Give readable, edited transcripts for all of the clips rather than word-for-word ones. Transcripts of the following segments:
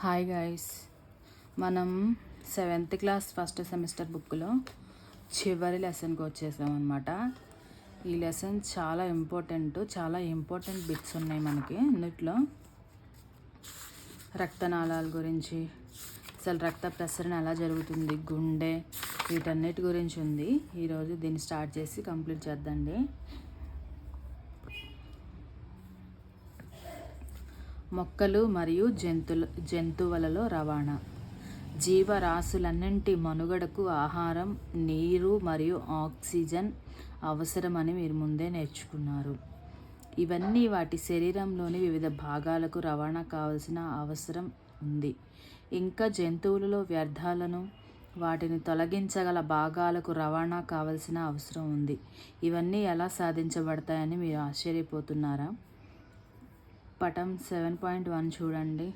Hi guys, మనం 7th class first semester బుక్లో చివరి లెసన్కి వచ్చేసాం అనమాట. ఈ లెసన్ చాలా ఇంపార్టెంట్ బిట్స్ ఉన్నాయి మనకి. ఇందులో రక్తనాళాల గురించి, అసలు రక్త ప్రసరణ ఎలా జరుగుతుంది, గుండె, వీటన్నిటి గురించి ఉంది. ఈరోజు దీన్ని స్టార్ట్ చేసి కంప్లీట్ చేద్దండి. మొక్కలు మరియు జంతువులలో రవాణా. జీవరాశులన్నింటి మనుగడకు ఆహారం, నీరు మరియు ఆక్సిజన్ అవసరమని మీరు ముందే నేర్చుకున్నారు. ఇవన్నీ వాటి శరీరంలోని వివిధ భాగాలకు రవాణా కావాల్సిన అవసరం ఉంది. ఇంకా జంతువులలో వ్యర్థాలను, వాటిని తొలగించగల భాగాలకు రవాణా కావాల్సిన అవసరం ఉంది. ఇవన్నీ ఎలా సాధించబడతాయని మీరు ఆశ్చర్యపోతున్నారా? పటం 7.1 చూడండి.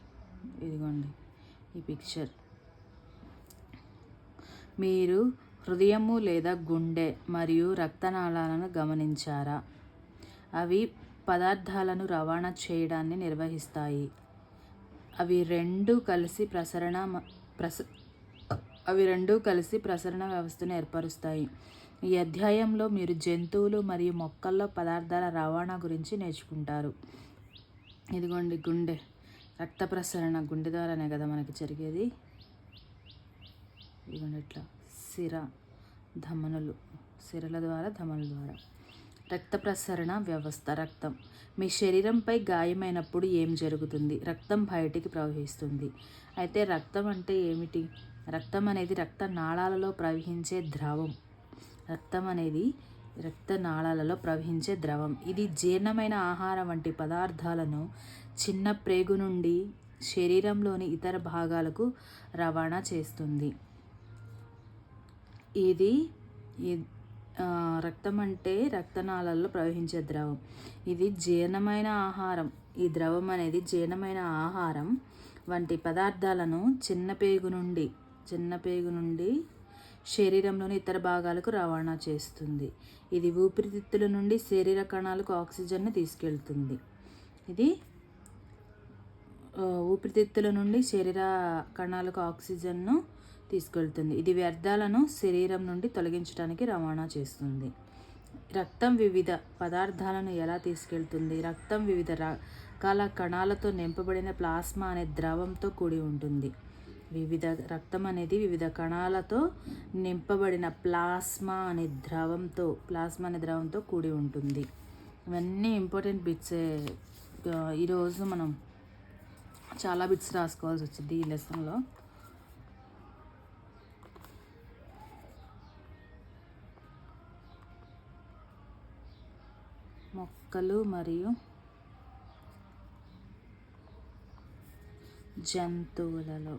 ఇదిగోండి ఈ పిక్చర్. మీరు హృదయము లేదా గుండె మరియు రక్తనాళాలను గమనించారా? అవి పదార్థాలను రవాణా చేయడాన్ని నిర్వహిస్తాయి. అవి రెండూ కలిసి ప్రసరణ వ్యవస్థను ఏర్పరుస్తాయి. ఈ అధ్యాయంలో మీరు జంతువులు మరియు మొక్కల్లో పదార్థాల రవాణా గురించి నేర్చుకుంటారు. ఇదిగోండి గుండె, రక్త ప్రసరణ గుండె ద్వారానే కదా మనకి జరిగేది. ఇదిగోండి ఇట్లా సిరల ద్వారా, ధమనుల ద్వారా. రక్త ప్రసరణ వ్యవస్థ. రక్తం. మీ శరీరంపై గాయమైనప్పుడు ఏం జరుగుతుంది? రక్తం బయటికి ప్రవహిస్తుంది. అయితే రక్తం అంటే ఏమిటి? రక్తం అనేది రక్తనాళాలలో ప్రవహించే ద్రవం. ఇది జీర్ణమైన ఆహారం వంటి పదార్థాలను చిన్న ప్రేగు నుండి శరీరంలోని ఇతర భాగాలకు రవాణా చేస్తుంది. రక్తం అంటే రక్తనాళాలలో ప్రవహించే ద్రవం. ఇది జీర్ణమైన ఆహారం. ఈ ద్రవం అనేది జీర్ణమైన ఆహారం వంటి పదార్థాలను చిన్న పేగు నుండి శరీరంలోని ఇతర భాగాలకు రవాణా చేస్తుంది. ఇది ఊపిరితిత్తుల నుండి శరీర కణాలకు ఆక్సిజన్ను తీసుకెళ్తుంది. ఇది వ్యర్థాలను శరీరం నుండి తొలగించడానికి రవాణా చేస్తుంది. రక్తం వివిధ పదార్థాలను ఎలా తీసుకెళ్తుంది? రక్తం వివిధ రకాల కణాలతో నింపబడిన ప్లాస్మా అనే ద్రవంతో కూడి ఉంటుంది. రక్తం అనేది వివిధ కణాలతో నింపబడిన ప్లాస్మా అనే ద్రవంతో కూడి ఉంటుంది. ఇవన్నీ ఇంపార్టెంట్ బిట్సే. ఈరోజు మనం చాలా బిట్స్ రాసుకోవాల్సి వచ్చింది ఈ లెసన్లో. మొక్కలు మరియు జంతువులలో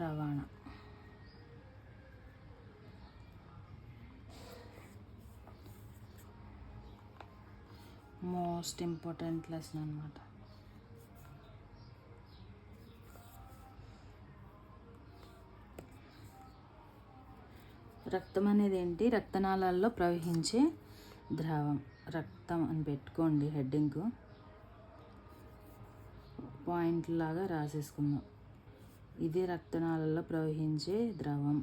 రవాణా. మోస్ట్ ఇంపార్టెంట్ లెసన్ అన్నమాట. రక్తం అనేది ఏంటి? రక్తనాళాల్లో ప్రవహించే ద్రవం. రక్తం అని పెట్టుకోండి హెడ్డింగ్. పాయింట్ లాగా రాసేసుకుందాం. ఇది రక్తనాళాల్లో ప్రవహించే ద్రవం.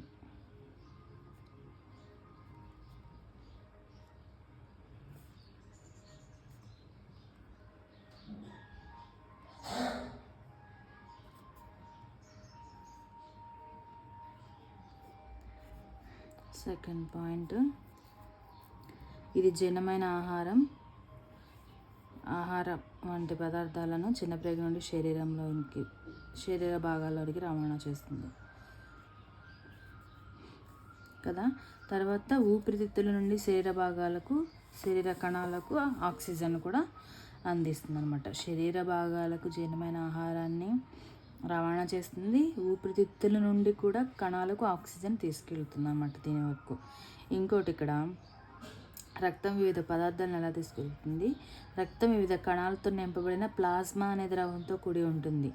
సెకండ్ పాయింట్, ఇది జీర్ణమైన ఆహారం వంటి పదార్థాలను చిన్న ప్రేగు నుండి శరీర భాగాల్లోకి రవాణా చేస్తుంది కదా. తర్వాత ఊపిరితిత్తుల నుండి శరీర కణాలకు ఆక్సిజన్ కూడా అందిస్తుంది అనమాట. శరీర భాగాలకు జీర్ణమైన ఆహారాన్ని రవాణా చేస్తుంది. ఊపిరితిత్తుల నుండి కూడా కణాలకు ఆక్సిజన్ తీసుకెళ్తుంది అన్నమాట దీని వరకు. ఇంకోటి ఇక్కడ రక్తం వివిధ పదార్థాలను ఎలా తీసుకెళ్తుంది? రక్తం వివిధ కణాలతో నింపబడిన ప్లాస్మా అనే ద్రవంతో కూడి ఉంటుంది.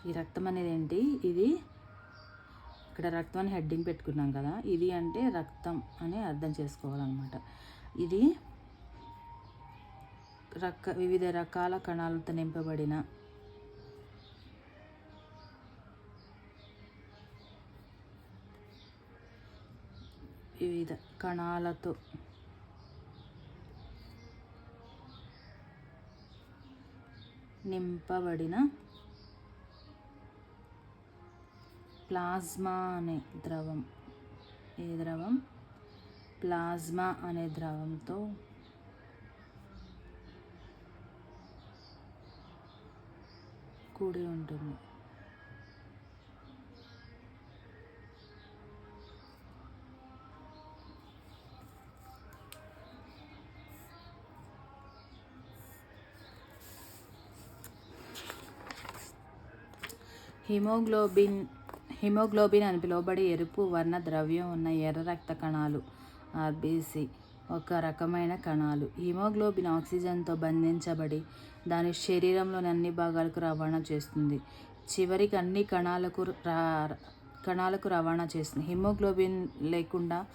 ఈ రక్తం అనేది ఏంటి? ఇది ఇక్కడ రక్తం అని హెడ్డింగ్ పెట్టుకున్నాం కదా. ఇది అంటే రక్తం అని అర్థం చేసుకోవాలన్నమాట. ఇది వివిధ రకాల కణాలతో నింపబడిన వివిధ కణాలతో నింపబడిన ప్లాజ్మా అనే ద్రవం. ఏ ద్రవం? ప్లాజ్మా అనే ద్రవంతో కూడి ఉంటుంది. హిమోగ్లోబిన్ అని పిలువబడే ఎరుపు వర్ణ ద్రవ్యం ఉన్న ఎర్ర రక్త కణాలు ఆర్బీసీ ఒక రకమైన కణాలు. హిమోగ్లోబిన్ ఆక్సిజన్తో బంధించబడి దాని శరీరంలోని అన్ని భాగాలకు రవాణా చేస్తుంది. చివరికి అన్ని కణాలకు రవాణా చేస్తుంది. హిమోగ్లోబిన్ లేకుండా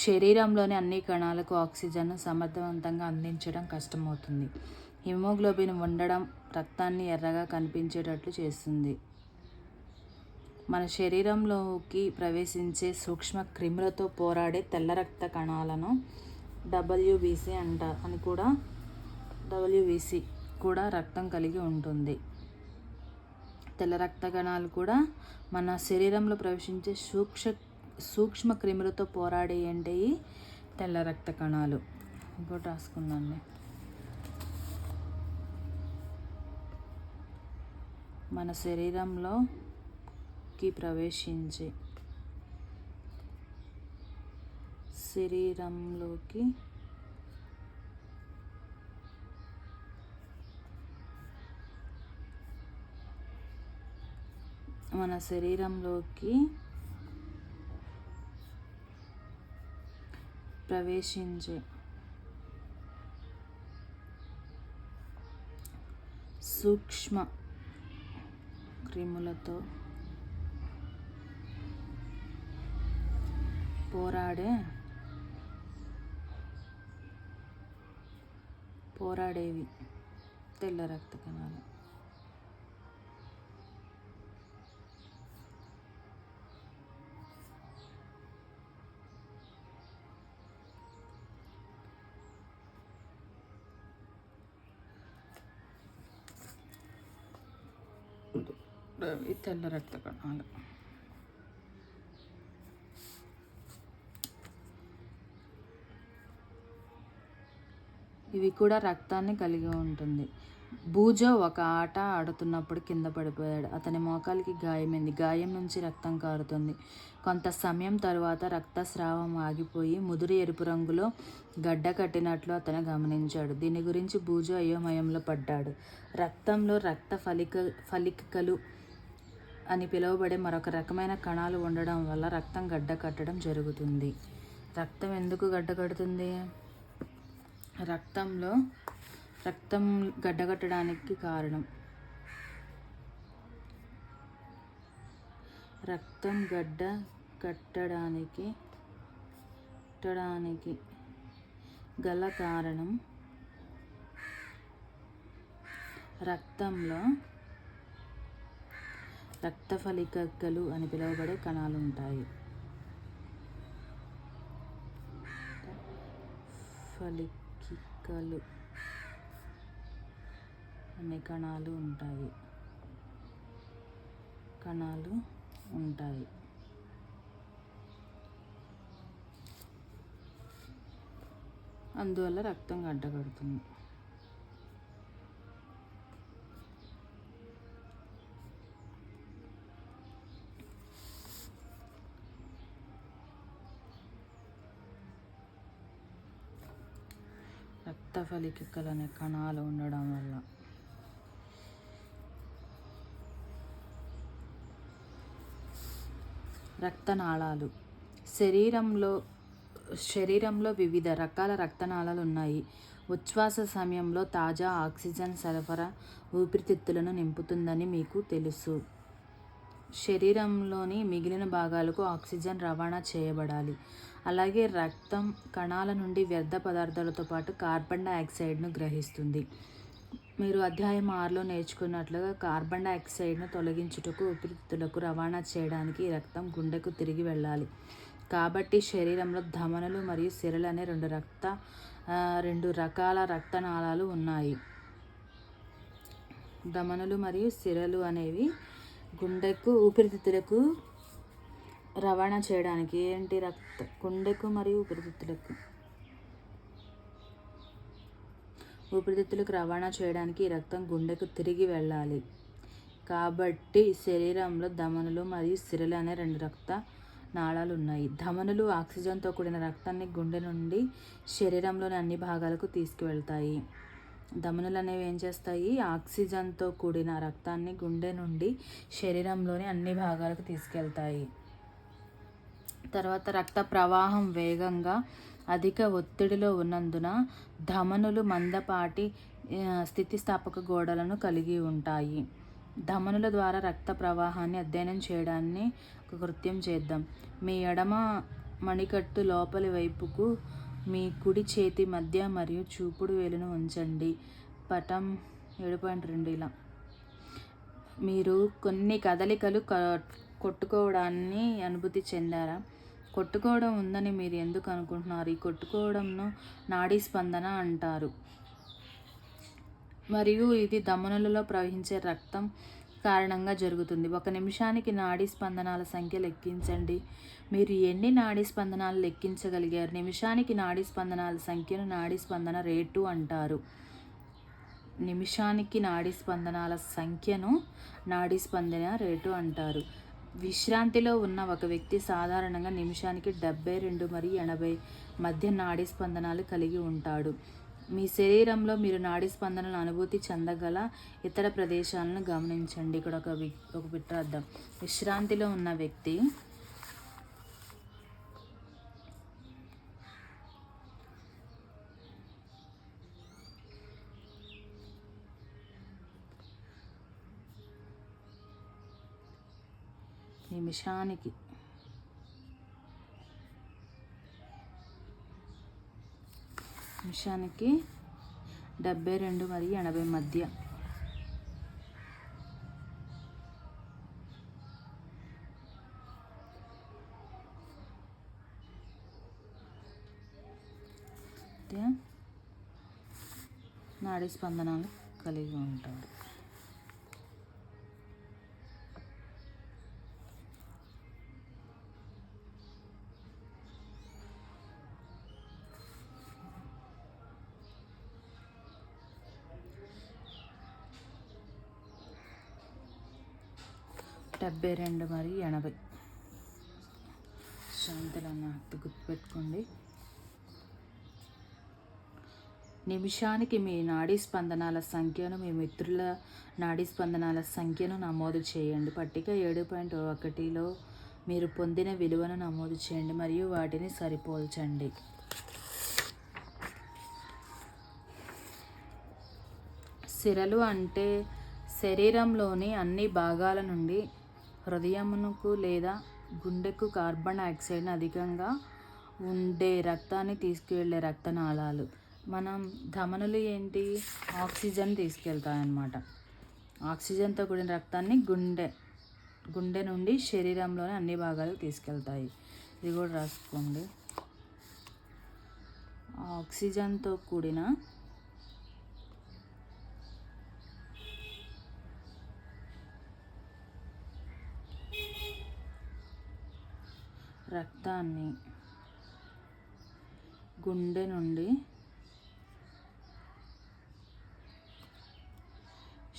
శరీరంలోని అన్ని కణాలకు ఆక్సిజన్ను సమర్థవంతంగా అందించడం కష్టమవుతుంది. హిమోగ్లోబిన్ ఉండడం రక్తాన్ని ఎర్రగా కనిపించేటట్లు చేస్తుంది. మన శరీరంలోకి ప్రవేశించే సూక్ష్మ క్రిములతో పోరాడే తెల్ల రక్త కణాలను డబ్ల్యూబీసీ కూడా రక్తం కలిగి ఉంటుంది. తెల్ల రక్త కణాలు కూడా మన శరీరంలో ప్రవేశించే సూక్ష్మ క్రిములతో పోరాడే ఈ తెల్ల రక్త కణాలు. ఇంకోటి రాసుకుందండి. మన శరీరంలోకి ప్రవేశించే సూక్ష్మ క్రిములతో పోరాడేవి తెల్ల రక్త కణాలు. ఈ తెల్ల రక్త కణాలు ఇవి కూడా రక్తాన్ని కలిగి ఉంటుంది. బూజో ఒక ఆట ఆడుతున్నప్పుడు కింద పడిపోయాడు. అతని మోకాలికి గాయమైంది. గాయం నుంచి రక్తం కారుతుంది. కొంత సమయం తరువాత రక్తస్రావం ఆగిపోయి ముదురు ఎరుపు రంగులో గడ్డ కట్టినట్లు అతను గమనించాడు. దీని గురించి బూజో అయోమయంలో పడ్డాడు. రక్తంలో రక్త ఫలికలు అని పిలువబడే మరొక రకమైన కణాలు ఉండడం వల్ల రక్తం గడ్డ కట్టడం జరుగుతుంది. రక్తం ఎందుకు గడ్డ కడుతుంది? రక్తం గడ్డకట్టడానికి కారణం రక్తం గడ్డ కట్టడానికి గల కారణం రక్తంలో రక్త ఫలికలు అని పిలువబడే కణాలు ఉంటాయి. ఫలికలు అనే కణాలు ఉంటాయి. అందువల్ల రక్తం గడ్డకడుతుంది. రక్త ఫలికలు అనే కణాలు ఉండడం వల్ల. రక్తనాళాలు. శరీరంలో వివిధ రకాల రక్తనాళాలు ఉన్నాయి. ఉచ్ఛ్వాస సమయంలో తాజా ఆక్సిజన్ సరఫరా ఊపిరితిత్తులను నింపుతుందని మీకు తెలుసు. శరీరంలోని మిగిలిన భాగాలకు ఆక్సిజన్ రవాణా చేయబడాలి. అలాగే రక్తం కణాల నుండి వ్యర్థ పదార్థాలతో పాటు కార్బన్ డైఆక్సైడ్ను గ్రహిస్తుంది. మీరు అధ్యాయం 6లో నేర్చుకున్నట్లుగా కార్బన్ డైఆక్సైడ్ను తొలగించుటకు ఊపిరితిత్తులకు రవాణా చేయడానికి రక్తం గుండెకు తిరిగి వెళ్ళాలి. కాబట్టి శరీరంలో ధమనులు మరియు సిరలు అనే రెండు రకాల రక్తనాళాలు ఉన్నాయి. ధమనులు మరియు సిరలు అనేవి గుండెకు ఊపిరితిత్తులకు రవాణా చేయడానికి గుండెకు మరియు ఊపిరితిత్తులకు రవాణా చేయడానికి రక్తం గుండెకు తిరిగి వెళ్ళాలి. కాబట్టి శరీరంలో ధమనులు మరియు సిరలు అనే రెండు రక్త నాళాలు ఉన్నాయి. ధమనులు ఆక్సిజన్తో కూడిన రక్తాన్ని గుండె నుండి శరీరంలోని అన్ని భాగాలకు తీసుకువెళ్తాయి. ధమనులు అనేవి ఏం చేస్తాయి? ఆక్సిజన్తో కూడిన రక్తాన్ని గుండె నుండి శరీరంలోని అన్ని భాగాలకు తీసుకెళ్తాయి. తర్వాత రక్త ప్రవాహం వేగంగా అధిక ఒత్తిడిలో ఉన్నందున ధమనులు మందపాటి స్థితిస్థాపక గోడలను కలిగి ఉంటాయి. ధమనుల ద్వారా రక్త ప్రవాహాన్ని అధ్యయనం చేయడాన్ని ఒక కృత్యం చేద్దాం. మీ ఎడమ మణికట్టు లోపలి వైపుకు మీ కుడి చేతి మధ్య మరియు చూపుడు వేలును ఉంచండి. పటం 7.2. ఇలా మీరు కొన్ని కదలికలు కొట్టుకోవడాన్ని అనుభూతి చెందారా? కొట్టుకోవడం ఉందని మీరు ఎందుకు అనుకుంటున్నారు? ఈ కొట్టుకోవడంను నాడీ స్పందన అంటారు మరియు ఇది ధమనులలో ప్రవహించే రక్తం కారణంగా జరుగుతుంది. 1 నిమిషానికి నాడీ స్పందనాల సంఖ్య లెక్కించండి. మీరు ఎన్ని నాడీ స్పందనాలు లెక్కించగలిగారు? నిమిషానికి నాడీ స్పందనాల సంఖ్యను నాడీ స్పందన రేటు అంటారు. నిమిషానికి నాడీ స్పందనాల సంఖ్యను నాడీ స్పందన రేటు అంటారు. విశ్రాంతిలో ఉన్న ఒక వ్యక్తి సాధారణంగా నిమిషానికి 72 మరియు 80 మధ్య నాడీ స్పందనాలు కలిగి ఉంటాడు. మీ శరీరంలో మీరు నాడీ స్పందనను అనుభూతి చెందగల ఇతర ప్రదేశాలను గమనించండి. ఇక్కడ ఒక బిట్ రాద్దాం. విశ్రాంతిలో ఉన్న వ్యక్తి నిమిషానికి 72 మరియు 80 మధ్య నాడీ స్పందనాలు కలిగి ఉంటారు. డెబ్బై 72 మరియు 80 శాంతులన్న గుర్తుపెట్టుకోండి. నిమిషానికి మీ నాడీ స్పందనాల సంఖ్యను మీ మిత్రుల నాడీ స్పందనాల సంఖ్యను నమోదు చేయండి. పట్టిక 7.1లో మీరు పొందిన విలువను నమోదు చేయండి మరియు వాటిని సరిపోల్చండి. సిరలు అంటే శరీరంలోని అన్ని భాగాల నుండి హృదయమునకు లేదా గుండెకు కార్బన్ డైఆక్సైడ్ను అధికంగా ఉండే రక్తాన్ని తీసుకువెళ్ళే రక్తనాళాలు. మనం ధమనులు ఏంటి? ఆక్సిజన్ తీసుకెళ్తాయన్నమాట. ఆక్సిజన్తో కూడిన రక్తాన్ని గుండె నుండి శరీరంలోని అన్ని భాగాలకు తీసుకెళ్తాయి. ఇది కూడా రాసుకోండి. ఆక్సిజన్తో కూడిన రక్తాన్ని గుండె నుండి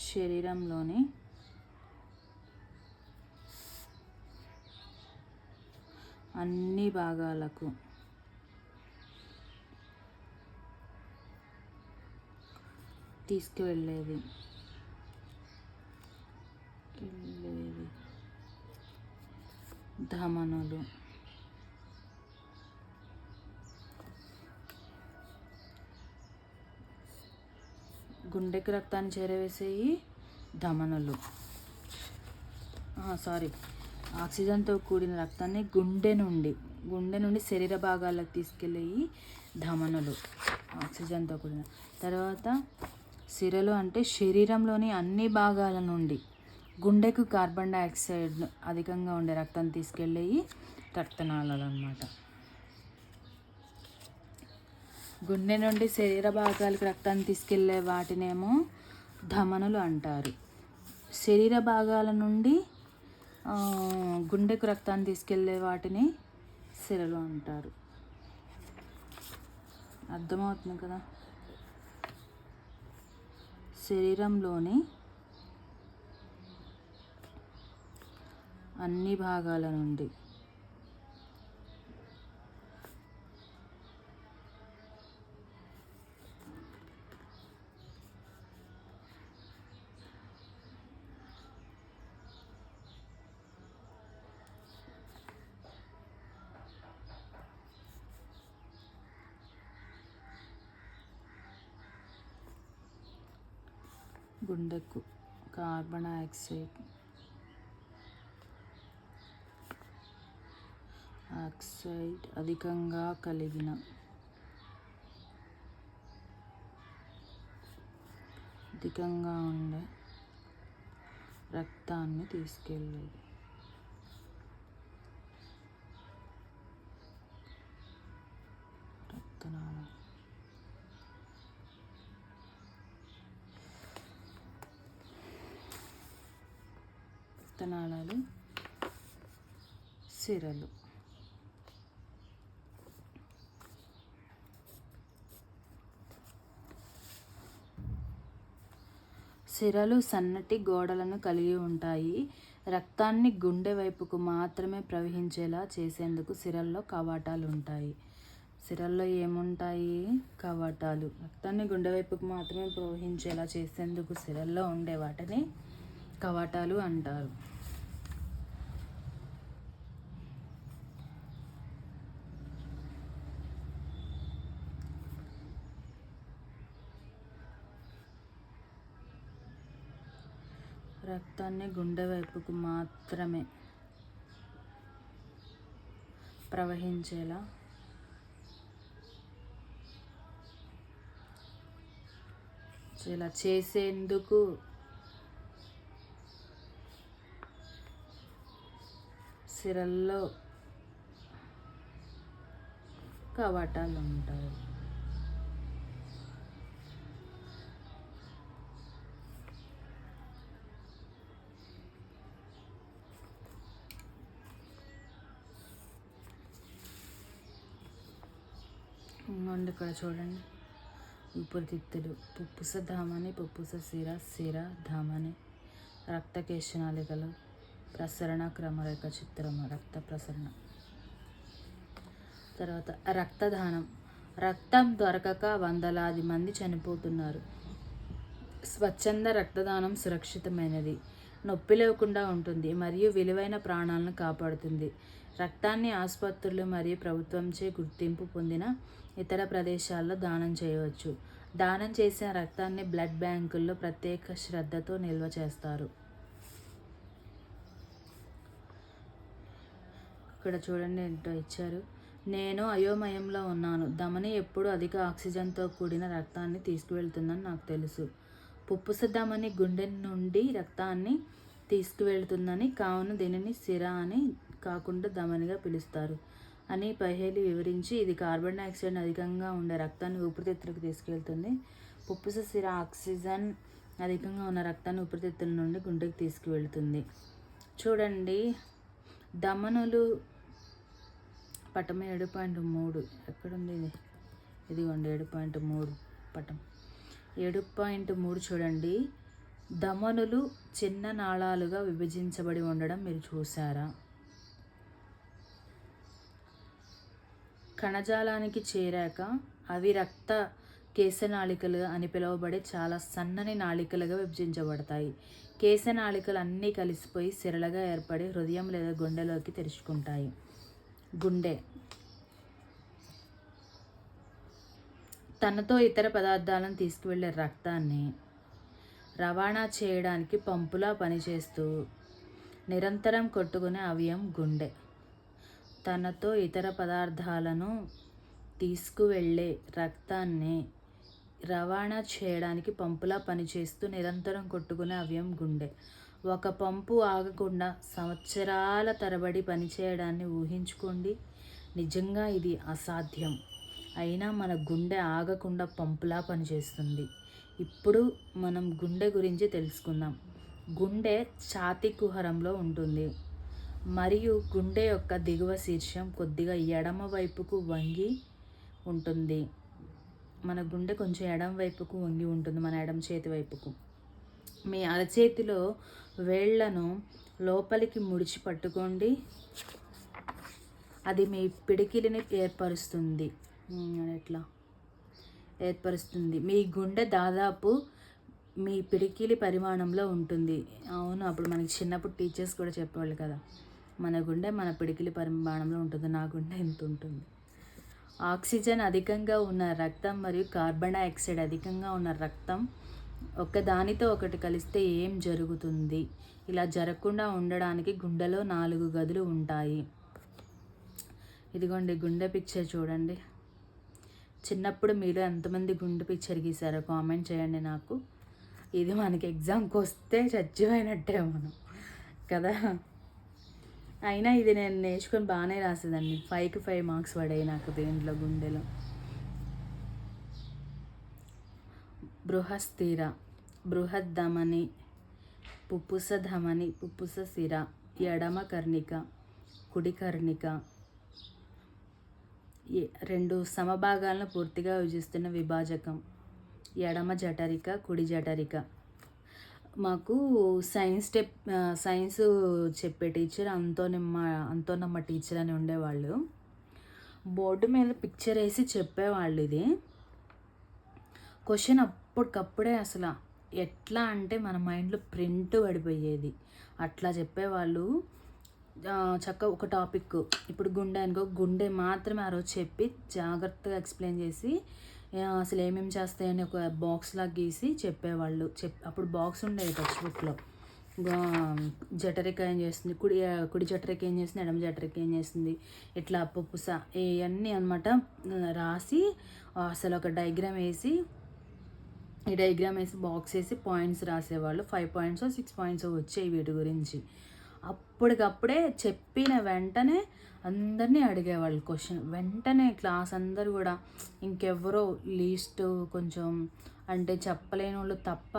శరీరంలోని అన్ని భాగాలకు తీసుకువెళ్ళేది ధమనులు. గుండెకి రక్తాన్ని చేరవేసేవి ధమనులు. ఆక్సిజన్తో కూడిన రక్తాన్ని గుండె నుండి గుండె నుండి శరీర భాగాలకు తీసుకెళ్ళి ధమనులు ఆక్సిజన్తో కూడిన. తర్వాత సిరలు అంటే శరీరంలోని అన్ని భాగాల నుండి గుండెకు కార్బన్ డైఆక్సైడ్ అధికంగా ఉండే రక్తం తీసుకెళ్ళి రక్తనాళాలు అన్నమాట. గుండె నుండి శరీర భాగాలకు రక్తాన్ని తీసుకెళ్లే వాటినేమో ధమనులు అంటారు. శరీర భాగాల నుండి గుండెకు రక్తాన్ని తీసుకెళ్లే వాటిని సిరలు అంటారు. అర్థమవుతుంది కదా. శరీరంలోని అన్ని భాగాల నుండి గుండెకు కార్బన్ డైఆక్సైడ్ అధికంగా కలిగిన అధికంగా ఉండే రక్తాన్ని తీసుకెళ్ళేది. రక్తనాళం. రక్తనాళాలు సిరలు. సిరలు సన్నటి గోడలను కలిగి ఉంటాయి. రక్తాన్ని గుండె వైపుకు మాత్రమే ప్రవహించేలా చేసేందుకు సిరల్లో కవాటాలు ఉంటాయి. సిరల్లో ఏముంటాయి? కవాటాలు. రక్తాన్ని గుండె వైపుకు మాత్రమే ప్రవహించేలా చేసేందుకు సిరల్లో ఉండే వాటిని కవాటాలు అంటారు. రక్తాన్ని గుండె వైపుకు మాత్రమే ప్రవహించేలా చేసేందుకు సిరల్లో కవాటాలు ఉంటాయి. ఇంకోండి ఇక్కడ చూడండి, ఊపిరితిత్తులు, పుప్పుస ధామని, పుప్పుస సిర ధామని, రక్తకేశనాళికలు, ప్రసరణ క్రమరేఖ చిత్రము, రక్త ప్రసరణ. తర్వాత రక్తదానం. రక్తం దొరకక వందలాది మంది చనిపోతున్నారు. స్వచ్ఛంద రక్తదానం సురక్షితమైనది, నొప్పి లేకుండా ఉంటుంది మరియు విలువైన ప్రాణాలను కాపాడుతుంది. రక్తాన్ని ఆసుపత్రులు మరియు ప్రభుత్వంచే గుర్తింపు పొందిన ఇతర ప్రదేశాల్లో దానం చేయవచ్చు. దానం చేసిన రక్తాన్ని బ్లడ్ బ్యాంకుల్లో ప్రత్యేక శ్రద్ధతో నిల్వ చేస్తారు. ఇక్కడ చూడండి ఏంటో ఇచ్చారు. నేను అయోమయంలో ఉన్నాను. ధమని ఎప్పుడు అధిక ఆక్సిజన్తో కూడిన రక్తాన్ని తీసుకువెళ్తుందని నాకు తెలుసు. పుప్పుస ధమని గుండె నుండి రక్తాన్ని తీసుకువెళ్తుందని, కావున దీనిని సిర అని కాకుండా ధమనిగా పిలుస్తారు అని పహేలి వివరించి, ఇది కార్బన్ డైఆక్సైడ్ అధికంగా ఉండే రక్తాన్ని ఊపిరితిత్తులకు తీసుకెళ్తుంది. పుప్పుస సిర ఆక్సిజన్ అధికంగా ఉన్న రక్తాన్ని ఊపిరితిత్తుల నుండి గుండెకి తీసుకువెళ్తుంది. చూడండి, ధమనులు పటం 7.3 ఎక్కడుంది ఇది? ఇదిగోండి 7.3 పటం 7.3 చూడండి. ధమనులు చిన్న నాళాలుగా విభజించబడి ఉండడం మీరు చూసారా? కణజాలానికి చేరాక అవి రక్త కేశనాళికలు అని పిలువబడే చాలా సన్నని నాళికలుగా విభజించబడతాయి. కేశనాళికలు అన్నీ కలిసిపోయి సిరలుగా ఏర్పడి హృదయం లేదా గుండెలోకి తెరుచుకుంటాయి. గుండె తనతో ఇతర పదార్థాలను తీసుకువెళ్ళే రక్తాన్ని రవాణా చేయడానికి పంపులా పనిచేస్తూ నిరంతరం కొట్టుకునే అవయవం గుండె. తనతో ఇతర పదార్థాలను తీసుకువెళ్ళే రక్తాన్ని రవాణా చేయడానికి పంపులా పనిచేస్తూ నిరంతరం కొట్టుకునే అవయవం గుండె. ఒక పంపు ఆగకుండా సంవత్సరాల తరబడి పనిచేయడాన్ని ఊహించుకోండి. నిజంగా ఇది అసాధ్యం. అయినా మన గుండె ఆగకుండా పంపులా పనిచేస్తుంది. ఇప్పుడు మనం గుండె గురించి తెలుసుకుందాం. గుండె ఛాతీ కుహరంలో ఉంటుంది మరియు గుండె యొక్క దిగువ శీర్షం కొద్దిగా ఎడమ వైపుకు వంగి ఉంటుంది. మన గుండె కొంచెం ఎడమ వైపుకు వంగి ఉంటుంది, మన ఎడమ చేతి వైపుకు. మీ అరచేతిలో వేళ్లను లోపలికి ముడిచి పట్టుకోండి. అది మీ పిడికిలిని ఏర్పరుస్తుంది. మీ గుండె దాదాపు మీ పిడికిలి పరిమాణంలో ఉంటుంది. అవును, అప్పుడు మనకి చిన్నప్పుడు టీచర్స్ కూడా చెప్పేవాళ్ళు కదా, మన గుండె మన పిడికిలి పరిమాణంలో ఉంటుంది. నా గుండె ఇంత ఉంటుంది. ఆక్సిజన్ అధికంగా ఉన్న రక్తం మరియు కార్బన్ డైఆక్సైడ్ అధికంగా ఉన్న రక్తం ఒకదానితో ఒకటి కలిస్తే ఏం జరుగుతుంది? ఇలా జరగకుండా ఉండడానికి గుండెలో 4 గదులు ఉంటాయి. ఇదిగోండి గుండె పిక్చర్ చూడండి. చిన్నప్పుడు మీరు ఎంతమంది గుండె పిక్చర్ గీసారో కామెంట్ చేయండి నాకు. ఇది మనకి ఎగ్జామ్కి వస్తే చచ్చిపోయినట్టే మనం కదా. అయినా ఇది నేను నేర్చుకొని బాగానే రాసేదాన్ని. 5కి 5 మార్క్స్ పడాయి నాకు దేంట్లో, గుండెలో. బృహస్థిర, బృహద్ధమని, పుప్పుస ధమని, పుప్పుస శిర, ఎడమ కర్ణిక, కుడి కర్ణిక, 2 సమభాగాలను పూర్తిగా విభజిస్తున్న విభాజకం, ఎడమ జఠరిక, కుడి జఠరిక. మాకు సైన్స్ చెప్పే టీచర్ అంతోనమ్మ టీచర్ అని ఉండేవాళ్ళు. బోర్డు మీద పిక్చర్ వేసి చెప్పేవాళ్ళు. ఇది క్వశ్చన్ అప్పటికప్పుడే అసలు ఎట్లా అంటే మన మైండ్లో ప్రింట్ పడిపోయేది. అట్లా చెప్పేవాళ్ళు. చక్కగా ఒక టాపిక్, ఇప్పుడు గుండె అనుకో, గుండె మాత్రమే ఆ రోజు చెప్పి జాగ్రత్తగా ఎక్స్ప్లెయిన్ చేసి అసలు ఏమేమి చేస్తాయని ఒక బాక్స్ లాగా గీసి చెప్పేవాళ్ళు. అప్పుడు బాక్స్ ఉండేది టెక్స్ట్ బుక్లో. జఠరిక ఏం చేస్తుంది, కుడి జఠరిక ఏం చేస్తుంది, ఎడమ జఠరిక ఏం చేస్తుంది, ఇట్లా పుప్పుస ఇవన్నీ అనమాట రాసి అసలు ఒక డయాగ్రామ్ వేసి, ఈ డయాగ్రామ్ వేసి బాక్స్ వేసి పాయింట్స్ రాసేవాళ్ళు. 5 పాయింట్స్ 6 పాయింట్స్ వచ్చాయి వీటి గురించి. అప్పటికప్పుడే చెప్పిన వెంటనే అందరినీ అడిగేవాళ్ళు క్వశ్చన్. వెంటనే క్లాస్ అందరు కూడా, ఇంకెవరో లీస్ట్ కొంచెం అంటే చెప్పలేని వాళ్ళు తప్ప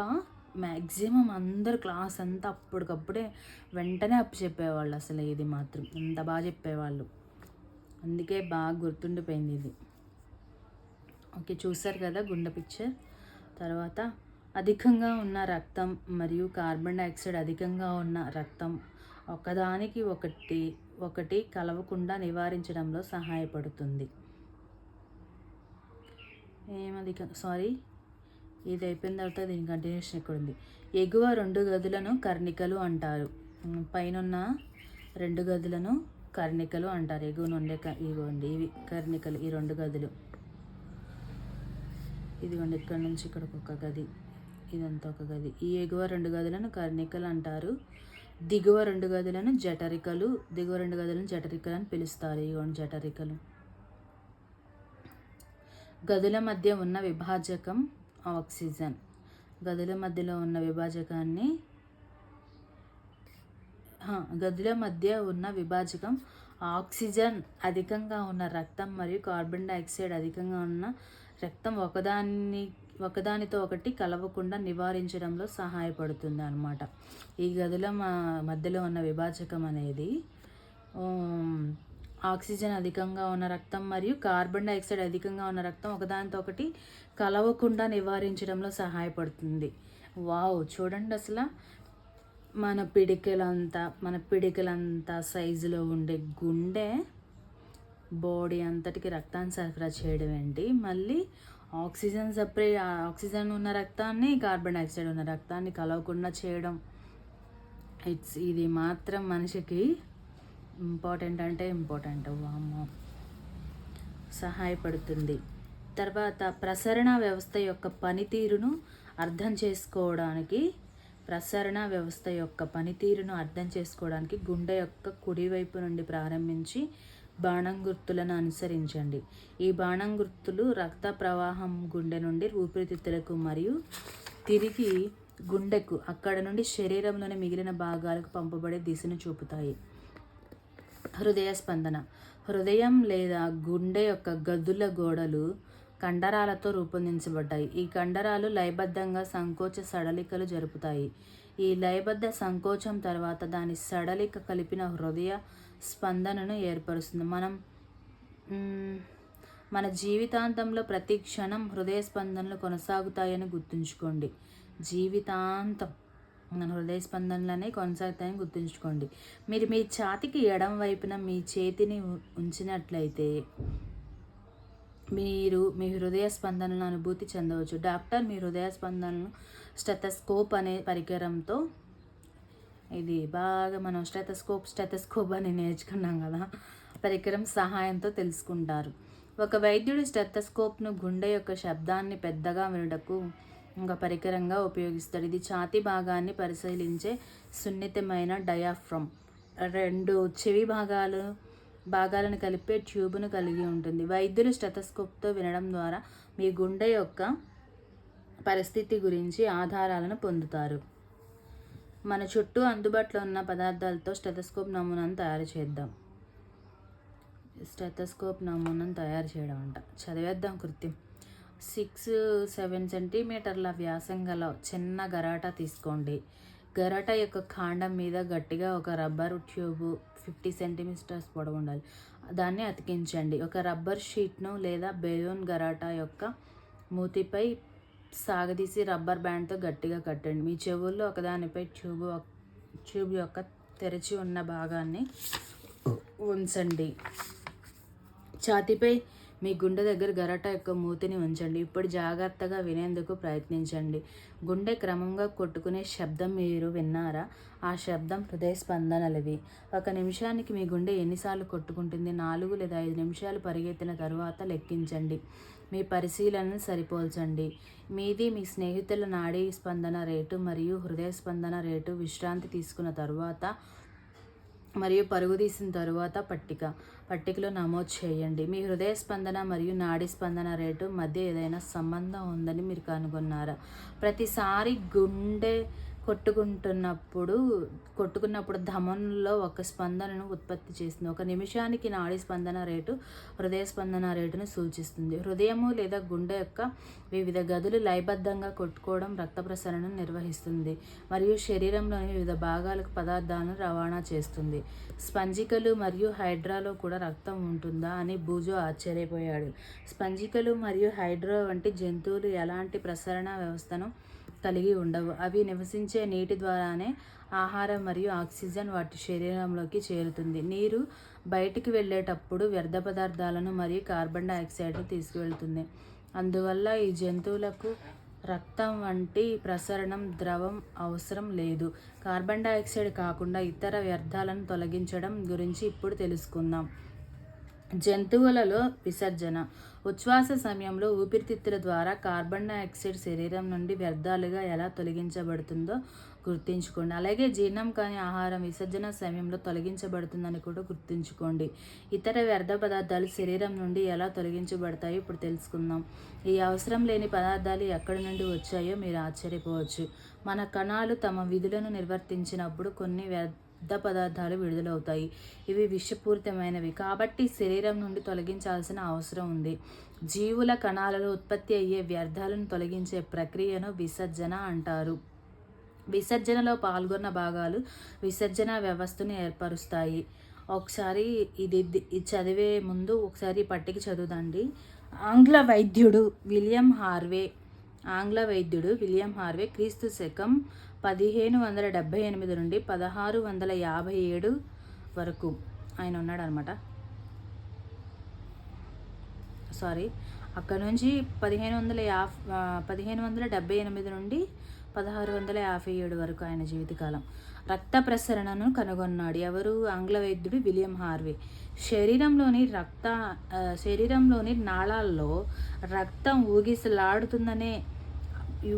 మ్యాక్సిమం అందరు క్లాస్ అంతా అప్పటికప్పుడే వెంటనే చెప్పేవాళ్ళు. అసలు ఇది మాత్రం అంత బాగా చెప్పేవాళ్ళు. అందుకే బాగా గుర్తుండిపోయింది ఇది. ఓకే, చూసారు కదా గుండె పిక్చర్. తర్వాత అధికంగా ఉన్న రక్తం మరియు కార్బన్ డైఆక్సైడ్ అధికంగా ఉన్న రక్తం ఒకదానికి ఒకటి కలవకుండా నివారించడంలో సహాయపడుతుంది. ఇది అయిపోయిన తర్వాత దీని కంటిన్యూషన్ ఇక్కడ ఉంది. ఎగువ 2 గదులను కర్ణికలు అంటారు. పైన 2 గదులను కర్ణికలు అంటారు. ఎగువ నుండే ఇవ్వండి ఇవి కర్ణికలు. ఈ 2 గదులు ఇదిగోండి, ఇక్కడ నుంచి ఇక్కడికి ఒక గది, ఇదంతా ఒక గది. ఈ ఎగువ 2 గదులను కర్ణికలు అంటారు. దిగువ 2 గదులను జఠరికలు అని పిలుస్తారు. ఇవ్వండి జఠరికలు. గదుల మధ్య ఉన్న విభాజకం ఆక్సిజన్. గదుల మధ్య ఉన్న విభాజకం ఆక్సిజన్ అధికంగా ఉన్న రక్తం మరియు కార్బన్ డైఆక్సైడ్ అధికంగా ఉన్న రక్తం ఒకదానితో ఒకటి కలవకుండా నివారించడంలో సహాయపడుతుంది అన్నమాట. ఈ గదుల మధ్యలో ఉన్న విభాజకం అనేది ఆక్సిజన్ అధికంగా ఉన్న రక్తం మరియు కార్బన్ డైఆక్సైడ్ అధికంగా ఉన్న రక్తం ఒకదానితో ఒకటి కలవకుండా నివారించడంలో సహాయపడుతుంది. వావ్, చూడండి అసలు మన పిడికలంతా సైజులో ఉండే గుండె బాడీ అంతటికి రక్తాన్ని సరఫరా చేయడం ఏంటి, మళ్ళీ ఆక్సిజన్ ఉన్న రక్తాన్ని కార్బన్ డైఆక్సైడ్ ఉన్న రక్తాన్ని కలవకుండా చేయడం. ఇది మాత్రం మనిషికి ఇంపార్టెంట్ వామ్మో, సహాయపడుతుంది. తర్వాత ప్రసరణ వ్యవస్థ యొక్క పనితీరును అర్థం చేసుకోవడానికి గుండె యొక్క కుడివైపు నుండి ప్రారంభించి బాణం గుర్తులను అనుసరించండి. ఈ బాణం గుర్తులు రక్త ప్రవాహం గుండె నుండి ఊపిరితిత్తులకు మరియు తిరిగి గుండెకు, అక్కడ నుండి శరీరంలోని మిగిలిన భాగాలకు పంపబడే దిశను చూపుతాయి. హృదయ స్పందన. హృదయం లేదా గుండె యొక్క గదుల గోడలు కండరాలతో రూపొందించబడ్డాయి. ఈ కండరాలు లయబద్ధంగా సంకోచ సడలికలు జరుపుతాయి. ఈ లయబద్ధ సంకోచం తర్వాత దాని సడలిక కలిపిన హృదయ స్పందనను ఏర్పరుస్తుంది. మన జీవితాంతంలో ప్రతి క్షణం హృదయ స్పందనలు కొనసాగుతాయని గుర్తుంచుకోండి. జీవితాంతం మన హృదయ స్పందనలనే కొనసాగుతాయని గుర్తుంచుకోండి. మీరు మీ ఛాతీకి ఎడం వైపున మీ చేతిని ఉంచినట్లయితే మీరు మీ హృదయ స్పందనలను అనుభూతి చెందవచ్చు. డాక్టర్ మీ హృదయ స్పందనలను స్టెథోస్కోప్ అనే పరికరంతో, ఇది బాగా మనం స్టెథోస్కోప్ అని నేర్చుకున్నాం కదా, పరికరం సహాయంతో తెలుసుకుంటారు. ఒక వైద్యుడు స్టెథోస్కోప్ను గుండె యొక్క శబ్దాన్ని పెద్దగా వినుటకు ఒక పరికరంగా ఉపయోగిస్తాడు. ఇది ఛాతీ భాగాన్ని పరిశీలించే సున్నితమైన డయాఫ్రమ్, 2 చెవి భాగాలను కలిపే ట్యూబ్ను కలిగి ఉంటుంది. వైద్యులు స్టెథోస్కోప్తో వినడం ద్వారా మీ గుండె యొక్క పరిస్థితి గురించి ఆధారాలను పొందుతారు. మన చుట్టూ అందుబాటులో ఉన్న పదార్థాలతో స్టెథోస్కోప్ నమూనాను తయారు చేద్దాం. స్టెథోస్కోప్ నమూనాను తయారు చేయడం అంట. చదివేద్దాం కృత్యం. 6-7 సెంటీమీటర్ల వ్యాసం గల చిన్న గరాటా తీసుకోండి. గరాటా యొక్క కాండం మీద గట్టిగా ఒక రబ్బరు ట్యూబ్ 50 సెంటీమీటర్స్ పొడవు ఉండాలి. దాన్ని అతికించండి. ఒక రబ్బర్ షీట్ను లేదా బెలూన్ గరాటా యొక్క మూతిపై సాగదీసి రబ్బర్ బ్యాండ్తో గట్టిగా కట్టండి. మీ చెవుల్లో ఒకదానిపై ట్యూబ్ యొక్క తెరిచి ఉన్న భాగాన్ని ఉంచండి. ఛాతీపై మీ గుండె దగ్గర గరాటా యొక్క మూతిని ఉంచండి. ఇప్పుడు జాగ్రత్తగా వినేందుకు ప్రయత్నించండి. గుండె క్రమంగా కొట్టుకునే శబ్దం మీరు విన్నారా? ఆ శబ్దం హృదయ స్పందనలవి. 1 నిమిషానికి మీ గుండె ఎన్నిసార్లు కొట్టుకుంటుంది? 4 లేదా 5 నిమిషాలు పరిగెత్తిన తరువాత లెక్కించండి. మీ పరిశీలనను సరిపోల్చండి. మీది మీ స్నేహితుల నాడీ స్పందన రేటు మరియు హృదయ స్పందన రేటు విశ్రాంతి తీసుకున్న తరువాత మరియు పరుగు తీసిన తరువాత పట్టికలో నమోదు చేయండి. మీ హృదయ స్పందన మరియు నాడీ స్పందన రేటు మధ్య ఏదైనా సంబంధం ఉందని మీరు కనుగొన్నారా? ప్రతిసారి గుండె కొట్టుకున్నప్పుడు ధమనుల్లో ఒక స్పందనను ఉత్పత్తి చేస్తుంది. 1 నిమిషానికి నాడీ స్పందన రేటు హృదయ స్పందన రేటును సూచిస్తుంది. హృదయము లేదా గుండె యొక్క వివిధ గదులు లయబద్ధంగా కొట్టుకోవడం రక్త ప్రసరణను నిర్వహిస్తుంది మరియు శరీరంలోని వివిధ భాగాలకు పదార్థాలను రవాణా చేస్తుంది. స్పంజికలు మరియు హైడ్రాలో కూడా రక్తం ఉంటుందా అని బూజో ఆశ్చర్యపోయాడు. స్పంజికలు మరియు హైడ్రా వంటి జంతువులు ఎలాంటి ప్రసరణ వ్యవస్థను కలిగి ఉండవు. అవి నివసించే నీటి ద్వారానే ఆహారం మరియు ఆక్సిజన్ వాటి శరీరంలోకి చేరుతుంది. నీరు బయటికి వెళ్ళేటప్పుడు వ్యర్థ పదార్థాలను మరియు కార్బన్ డైఆక్సైడ్ను తీసుకువెళ్తుంది. అందువల్ల ఈ జంతువులకు రక్తం వంటి ప్రసరణం ద్రవం అవసరం లేదు. కార్బన్ డైఆక్సైడ్ కాకుండా ఇతర వ్యర్థాలను తొలగించడం గురించి ఇప్పుడు తెలుసుకుందాం. జంతువులలో విసర్జన. ఉచ్ఛ్వాస సమయంలో ఊపిరితిత్తుల ద్వారా కార్బన్ డైఆక్సైడ్ శరీరం నుండి వ్యర్థాలుగా ఎలా తొలగించబడుతుందో గుర్తుంచుకోండి. అలాగే జీర్ణం కాని ఆహారం విసర్జన సమయంలో తొలగించబడుతుందని కూడా గుర్తుంచుకోండి. ఇతర వ్యర్థ పదార్థాలు శరీరం నుండి ఎలా తొలగించబడతాయో ఇప్పుడు తెలుసుకుందాం. ఈ అవసరం లేని పదార్థాలు ఎక్కడి నుండి వచ్చాయో మీరు ఆశ్చర్యపోవచ్చు. మన కణాలు తమ విధులను నిర్వర్తించినప్పుడు కొన్ని వ్యర్థ పదార్థాలు విడుదలవుతాయి. ఇవి విషపూరితమైనవి కాబట్టి శరీరం నుండి తొలగించాల్సిన అవసరం ఉంది. జీవుల కణాలలో ఉత్పత్తి అయ్యే వ్యర్థాలను తొలగించే ప్రక్రియను విసర్జన అంటారు. విసర్జనలో పాల్గొన్న భాగాలు విసర్జన వ్యవస్థను ఏర్పరుస్తాయి. ఒకసారి ఇది చదివే ముందు ఒకసారి పట్టిక చదువుదండి. ఆంగ్ల వైద్యుడు విలియం హార్వే క్రీస్తు శకం 1578 నుండి 1657 వరకు ఆయన ఉన్నాడనమాట. అక్కడ నుంచి 1578 నుండి 1657 వరకు ఆయన జీవితకాలం. రక్త ప్రసరణను కనుగొన్నాడు. ఎవరు? ఆంగ్ల వైద్యుడు విలియం హార్వే. శరీరంలోని నాళాల్లో రక్తం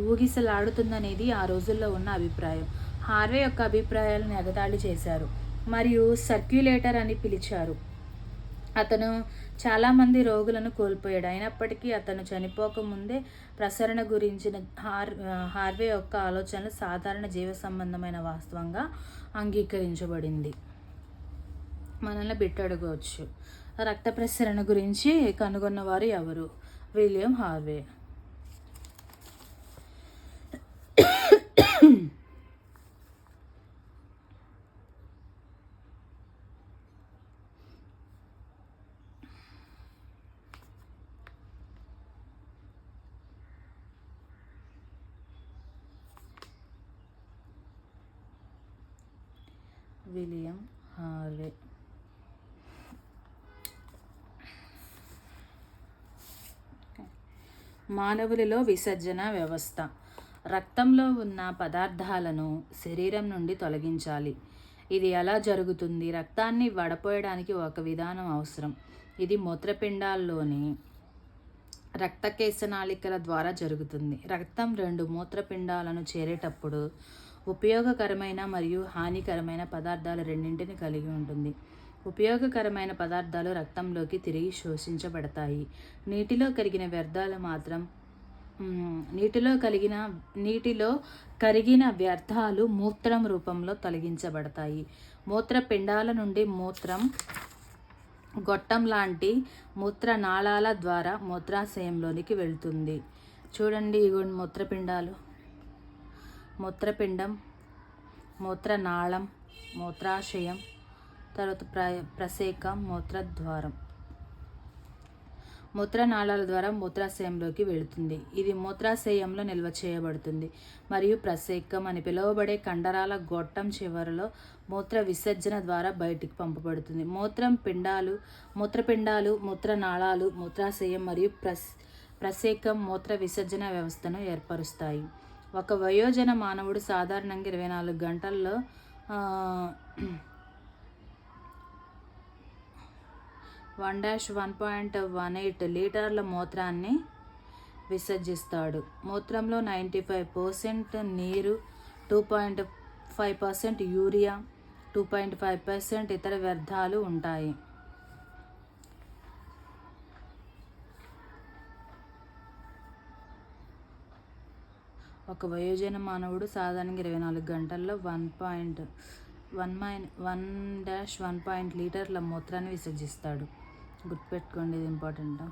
ఊగిసలాడుతుందనేది ఆ రోజుల్లో ఉన్న అభిప్రాయం. హార్వే యొక్క అభిప్రాయాలను ఎగతాళి చేశారు మరియు సర్క్యులేటర్ అని పిలిచారు. అతను చాలామంది రోగులను కోల్పోయాడు. అయినప్పటికీ అతను చనిపోకముందే ప్రసరణ గురించిన హార్వే యొక్క ఆలోచనలు సాధారణ జీవ సంబంధమైన వాస్తవంగా అంగీకరించబడింది. మనల్ని బిట్టడగవచ్చు. రక్త ప్రసరణ గురించి కనుగొన్నవారు ఎవరు? William Harvey. William Harvey. మానవులలో విసర్జన వ్యవస్థ. రక్తంలో ఉన్న పదార్థాలను శరీరం నుండి తొలగించాలి. ఇది ఎలా జరుగుతుంది? రక్తాన్ని వడపోయడానికి ఒక విధానం అవసరం. ఇది మూత్రపిండాల్లోని రక్తకేశనాళికల ద్వారా జరుగుతుంది. రక్తం 2 మూత్రపిండాలను చేరేటప్పుడు ఉపయోగకరమైన మరియు హానికరమైన పదార్థాలు రెండింటిని కలిగి ఉంటుంది. ఉపయోగకరమైన పదార్థాలు రక్తంలోకి తిరిగి శోషించబడతాయి. నీటిలో కరిగిన వ్యర్థాలు మాత్రం నీటిలో కరిగిన వ్యర్థాలు మూత్రం రూపంలో తొలగించబడతాయి. మూత్రపిండాల నుండి మూత్రం గొట్టం లాంటి మూత్రనాళాల ద్వారా మూత్రాశయంలోనికి వెళ్తుంది. చూడండి, ఇగోండి మూత్రపిండాలు. మూత్రపిండం, మూత్రనాళం, మూత్రాశయం, తర్వాత ప్రసేకం, మూత్రద్వారం. మూత్రనాళాల ద్వారా మూత్రాశయంలోకి వెళుతుంది. ఇది మూత్రాశయంలో నిల్వ చేయబడుతుంది మరియు ప్రసేకం అని పిలువబడే కండరాల గొట్టం చివరలో మూత్ర విసర్జన ద్వారా బయటికి పంపబడుతుంది. మూత్రపిండాలు, మూత్రనాళాలు, మూత్రాశయం మరియు ప్రసేకం మూత్ర విసర్జన వ్యవస్థను ఏర్పరుస్తాయి. ఒక వయోజన మానవుడు సాధారణంగా 24 గంటల్లో 1-1.18 లీటర్ల మూత్రాన్ని విసర్జిస్తాడు. మూత్రంలో 95% నీరు, 2.5% యూరియా, 2.5% ఇతర వ్యర్థాలు ఉంటాయి. ఒక వయోజన మానవుడు సాధారణంగా 24 గంటల్లో 1-1 లీటర్ల మూత్రాన్ని విసర్జిస్తాడు. గుర్తుపెట్టుకోండి, ఇది ఇంపార్టెంట్,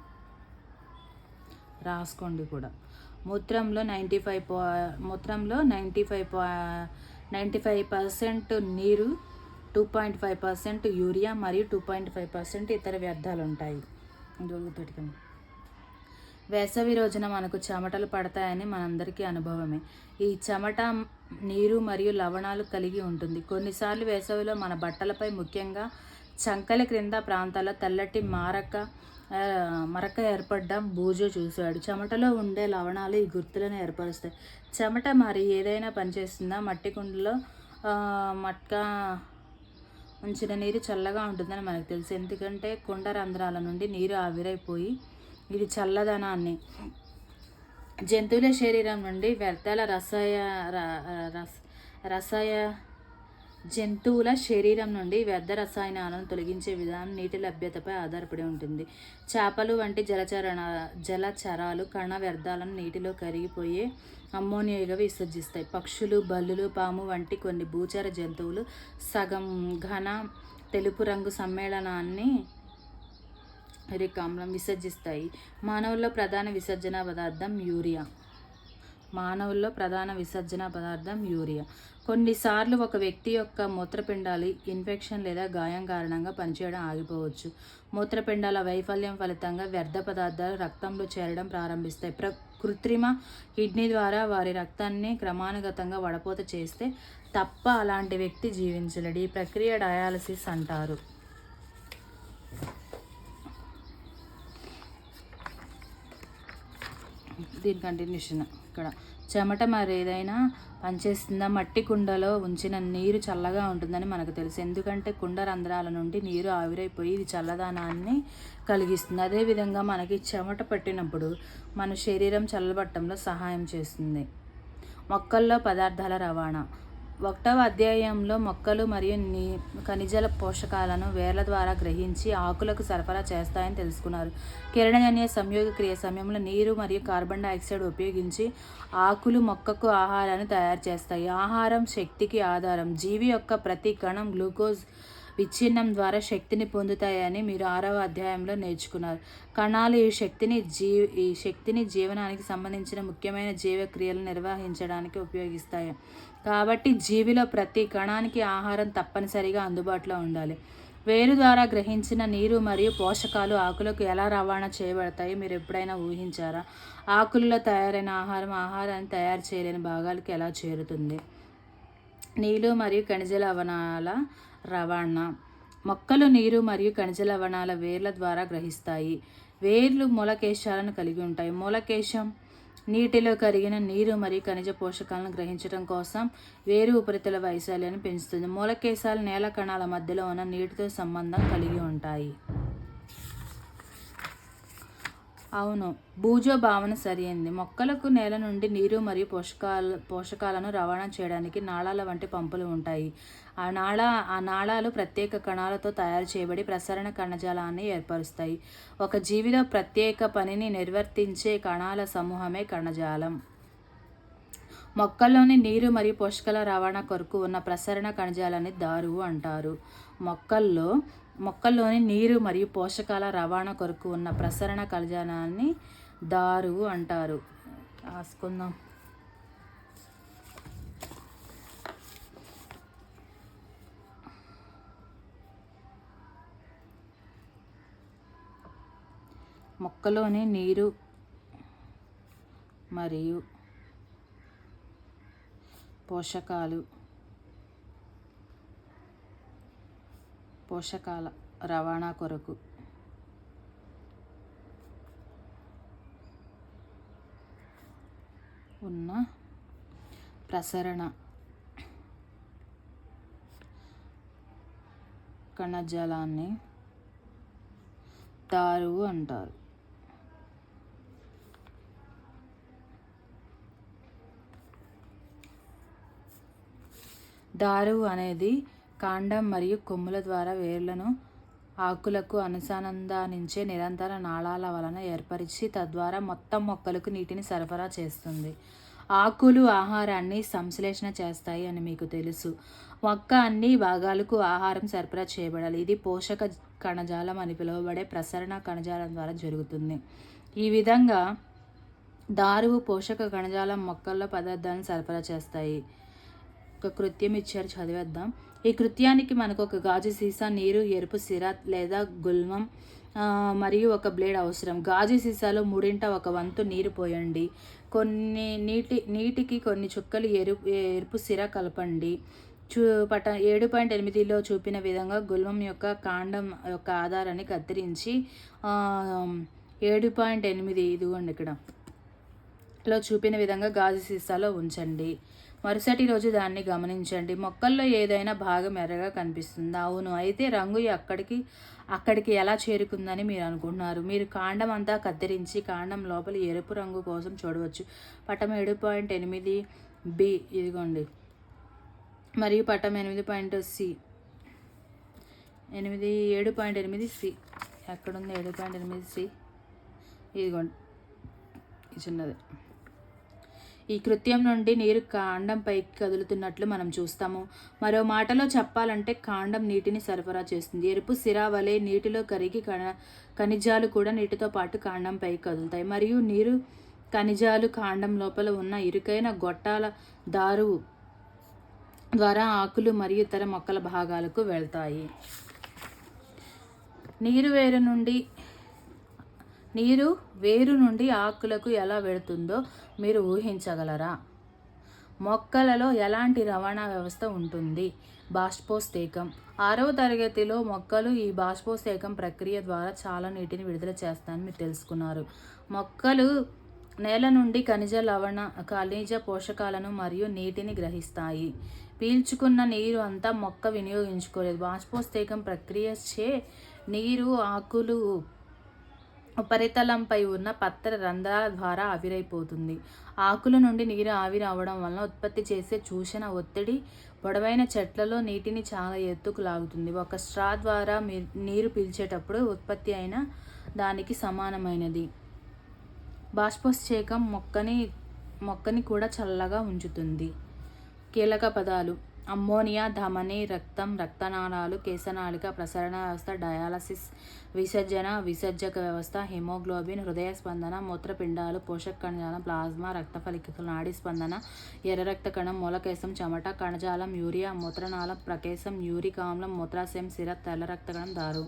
రాసుకోండి కూడా. మూత్రంలో 95% నీరు, 2.5% యూరియా మరియు 2.5% ఇతర వ్యర్థాలు ఉంటాయి. గుర్తుపెట్టుకోండి. వేసవి రోజున మనకు చెమటలు పడతాయని మనందరికీ అనుభవమే. ఈ చెమట నీరు మరియు లవణాలు కలిగి ఉంటుంది. కొన్నిసార్లు వేసవిలో మన బట్టలపై, ముఖ్యంగా చంకల క్రింద ప్రాంతాల్లో తెల్లటి మరక ఏర్పడడం బూజు చూశాడు. చెమటలో ఉండే లవణాలు ఈ గుర్తులను ఏర్పరుస్తాయి. చెమట మరి ఏదైనా పనిచేస్తుందా? మట్టి కుండలో మట్క ఉంచిన నీరు చల్లగా ఉంటుందని మనకు తెలుసు, ఎందుకంటే కుండ రంధ్రాల నుండి నీరు ఆవిరైపోయి ఇది చల్లదనాన్ని. జంతువుల శరీరం నుండి వ్యర్థాల జంతువుల శరీరం నుండి వ్యర్థ రసాయనాలను తొలగించే విధానం నీటి లభ్యతపై ఆధారపడి ఉంటుంది. చేపలు వంటి జలచరాలు కణ వ్యర్థాలను నీటిలో కరిగిపోయే అమ్మోనియాగా విసర్జిస్తాయి. పక్షులు, బల్లులు, పాము వంటి కొన్ని భూచర జంతువులు సగం ఘన తెలుపు రంగు సమ్మేళనాన్ని ఆమ్లం విసర్జిస్తాయి. మానవుల్లో ప్రధాన విసర్జన పదార్థం యూరియా. కొన్నిసార్లు ఒక వ్యక్తి యొక్క మూత్రపిండాలు ఇన్ఫెక్షన్ లేదా గాయం కారణంగా పనిచేయడం ఆగిపోవచ్చు. మూత్రపిండాల వైఫల్యం ఫలితంగా వ్యర్థ పదార్థాలు రక్తంలో చేరడం ప్రారంభిస్తాయి. కృత్రిమ కిడ్నీ ద్వారా వారి రక్తాన్ని క్రమానుగతంగా వడపోత చేస్తే తప్ప అలాంటి వ్యక్తి జీవించలేడు. ఈ ప్రక్రియ డయాలసిస్ అంటారు. దీని కంటిన్యూషన్ ఇక్కడ. చెమట మరి ఏదైనా పనిచేస్తుందా? మట్టి కుండలో ఉంచిన నీరు చల్లగా ఉంటుందని మనకు తెలుసు, ఎందుకంటే కుండ రంధ్రాల నుండి నీరు ఆవిరైపోయి ఇది చల్లదనాన్ని కలిగిస్తుంది. అదేవిధంగా మనకి చెమట పట్టినప్పుడు మన శరీరం చల్లబట్టడంలో సహాయం చేస్తుంది. మొక్కల్లో పదార్థాల రవాణా. ఒకటవ అధ్యాయంలో మొక్కలు మరియు ఖనిజాల పోషకాలను వేర్ల ద్వారా గ్రహించి ఆకులకు సరఫరా చేస్తాయని తెలుసుకున్నారు. కిరణజన్య సంయోగ క్రియ సమయంలో నీరు మరియు కార్బన్ డైఆక్సైడ్ ఉపయోగించి ఆకులు మొక్కకు ఆహారాన్ని తయారు చేస్తాయి. ఆహారం శక్తికి ఆధారం. జీవి యొక్క ప్రతి కణం గ్లూకోజ్ విచ్ఛిన్నం ద్వారా శక్తిని పొందుతాయని మీరు 6వ అధ్యాయంలో నేర్చుకున్నారు. కణాలు ఈ శక్తిని జీవనానికి సంబంధించిన ముఖ్యమైన జీవక్రియలు నిర్వహించడానికి ఉపయోగిస్తాయి. కాబట్టి జీవిలో ప్రతి కణానికి ఆహారం తప్పనిసరిగా అందుబాటులో ఉండాలి. వేరు ద్వారా గ్రహించిన నీరు మరియు పోషకాలు ఆకులకు ఎలా రవాణా చేయబడతాయి మీరు ఎప్పుడైనా ఊహించారా? ఆకులలో తయారైన ఆహారాన్ని తయారు చేయలేని భాగాలకు ఎలా చేరుతుంది? నీరు మరియు ఖనిజ లవణాల రవాణా. మొక్కలు నీరు మరియు ఖనిజ లవణాల వేర్ల ద్వారా గ్రహిస్తాయి. వేర్లు మూలకేశాలను కలిగి ఉంటాయి. మూలకేశం నీటిలో కరిగిన నీరు మరియు ఖనిజ పోషకాలను గ్రహించడం కోసం వేరు ఉపరితల వైశాల్యాన్ని పెంచుతుంది. మూలకేశాలు నేల కణాల మధ్యలో ఉన్న నీటితో సంబంధం కలిగి ఉంటాయి. అవును, భూజో భావన సరైంది. మొక్కలకు నేల నుండి నీరు మరియు పోషకాలను రవాణా చేయడానికి నాళాల వంటి పంపులు ఉంటాయి. ఆ నాళాలు ప్రత్యేక కణాలతో తయారు చేయబడి ప్రసరణ కణజాలాన్ని ఏర్పరుస్తాయి. ఒక జీవిలో ప్రత్యేక పనిని నిర్వర్తించే కణాల సమూహమే కణజాలం. మొక్కల్లోని నీరు మరియు పోషకాల రవాణా కొరకు ఉన్న ప్రసరణ కణజాలాన్ని దారువు అంటారు. మొక్కల్లోని నీరు మరియు పోషకాల రవాణా కొరకు ఉన్న ప్రసరణ కణజాలాన్ని దారువు అంటారు. రాసుకుందాం. మొక్కలోని నీరు మరియు పోషకాల రవాణా కొరకు ఉన్న ప్రసరణ కణజాలాన్ని దారువు అంటారు. దారువు అనేది కాండం మరియు కొమ్ముల ద్వారా వేర్లను ఆకులకు అనుసంధానించే నిరంతర నాళాల వలన ఏర్పరిచి తద్వారా మొత్తం మొక్కలకు నీటిని సరఫరా చేస్తుంది. ఆకులు ఆహారాన్ని సంశ్లేషణ చేస్తాయి అని మీకు తెలుసు. మొక్క అన్ని భాగాలకు ఆహారం సరఫరా చేయబడాలి. ఇది పోషక కణజాలం అని పిలువబడే ప్రసరణ కణజాలం ద్వారా జరుగుతుంది. ఈ విధంగా దారువు పోషక కణజాలం మొక్కల్లో పదార్థాలను సరఫరా చేస్తాయి. ఒక కృత్యం ఇచ్చారు, చదివేద్దాం. ఈ కృత్యానికి మనకు ఒక గాజు సీసా, నీరు, ఎరుపు సిర లేదా గుల్మం మరియు ఒక బ్లేడ్ అవసరం. గాజు సీసాలో 1/3 నీరు పోయండి. నీటికి కొన్ని చుక్కలు ఎరుపు సిర కలపండి. 7.8లో చూపిన విధంగా గుల్మం యొక్క కాండం యొక్క ఆధారాన్ని కత్తిరించి 7.8 ఇదిగోండి ఇక్కడ లో చూపిన విధంగా గాజు సీసాలో ఉంచండి. మరుసటి రోజు దాన్ని గమనించండి. మొక్కల్లో ఏదైనా భాగం ఎర్రగా కనిపిస్తుందా? అవును. అయితే రంగు అక్కడికి ఎలా చేరుకుందని మీరు అనుకుంటున్నారు? మీరు కాండం అంతా కత్తిరించి కాండం లోపల ఎరుపు రంగు కోసం చూడవచ్చు. పటం 7.8b ఇదిగోండి. మరియు పటం 7.8c ఎక్కడుంది? 7.8c ఇదిగోండి, ఈ చిన్నది. ఈ కృత్యం నుండి నీరు కాండం పైకి కదులుతున్నట్లు మనం చూస్తాము. మరో మాటలో చెప్పాలంటే కాండం నీటిని సరఫరా చేస్తుంది. ఎరుపు సిర వలె నీటిలో కరిగి ఖనిజాలు కూడా నీటితో పాటు కాండం పైకి కదులుతాయి. మరియు నీరు ఖనిజాలు కాండం లోపల ఉన్న ఇరుకైన గొట్టాల దారువు ద్వారా ఆకులు మరియు ఇతర మొక్కల భాగాలకు వెళ్తాయి. నీరు వేరు నుండి ఆకులకు ఎలా వెళుతుందో మీరు ఊహించగలరా? మొక్కలలో ఎలాంటి రవాణా వ్యవస్థ ఉంటుంది? బాష్పోత్సేకం. 6వ తరగతిలో మొక్కలు ఈ బాష్పోత్సేకం ప్రక్రియ ద్వారా చాలా నీటిని విడుదల చేస్తాయని మీరు తెలుసుకున్నారు. మొక్కలు నేల నుండి ఖనిజ పోషకాలను మరియు నీటిని గ్రహిస్తాయి. పీల్చుకున్న నీరు అంతా మొక్క వినియోగించుకోలేదు. బాష్పోత్సేకం ప్రక్రియ చే నీరు ఆకులు ఉపరితలంపై ఉన్న పత్ర రంధ్రాల ద్వారా ఆవిరైపోతుంది. ఆకుల నుండి నీరు ఆవిరి అవడం వలన ఉత్పత్తి చేసే చూషణ ఒత్తిడి పొడవైన చెట్లలో నీటిని చాలా ఎత్తుకు లాగుతుంది. ఒక స్ట్రా ద్వారా నీరు పీల్చేటప్పుడు ఉత్పత్తి అయిన దానికి సమానమైనది. బాష్పోత్సేకం మొక్కని కూడా చల్లగా ఉంచుతుంది. కీలక పదాలు: అమ్మోనియా, ధమని, రక్తం, రక్తనాళాలు, కేశనాళిక, ప్రసరణ వ్యవస్థ, డయాలసిస్, విసర్జక వ్యవస్థ, హిమోగ్లోబిన్, హృదయ స్పందన, మూత్రపిండాలు, పోషక కణజాలం, ప్లాజ్మా, రక్తఫలికలు, నాడీ స్పందన, ఎర్ర రక్త కణం, మూలకేశం, చెమట, కణజాలం, యూరియా, మూత్రనాళం, ప్రకేశం, యూరిక్ ఆమ్లం, మూత్రాశయం, సిర, తెల్ల రక్త కణం, దారు.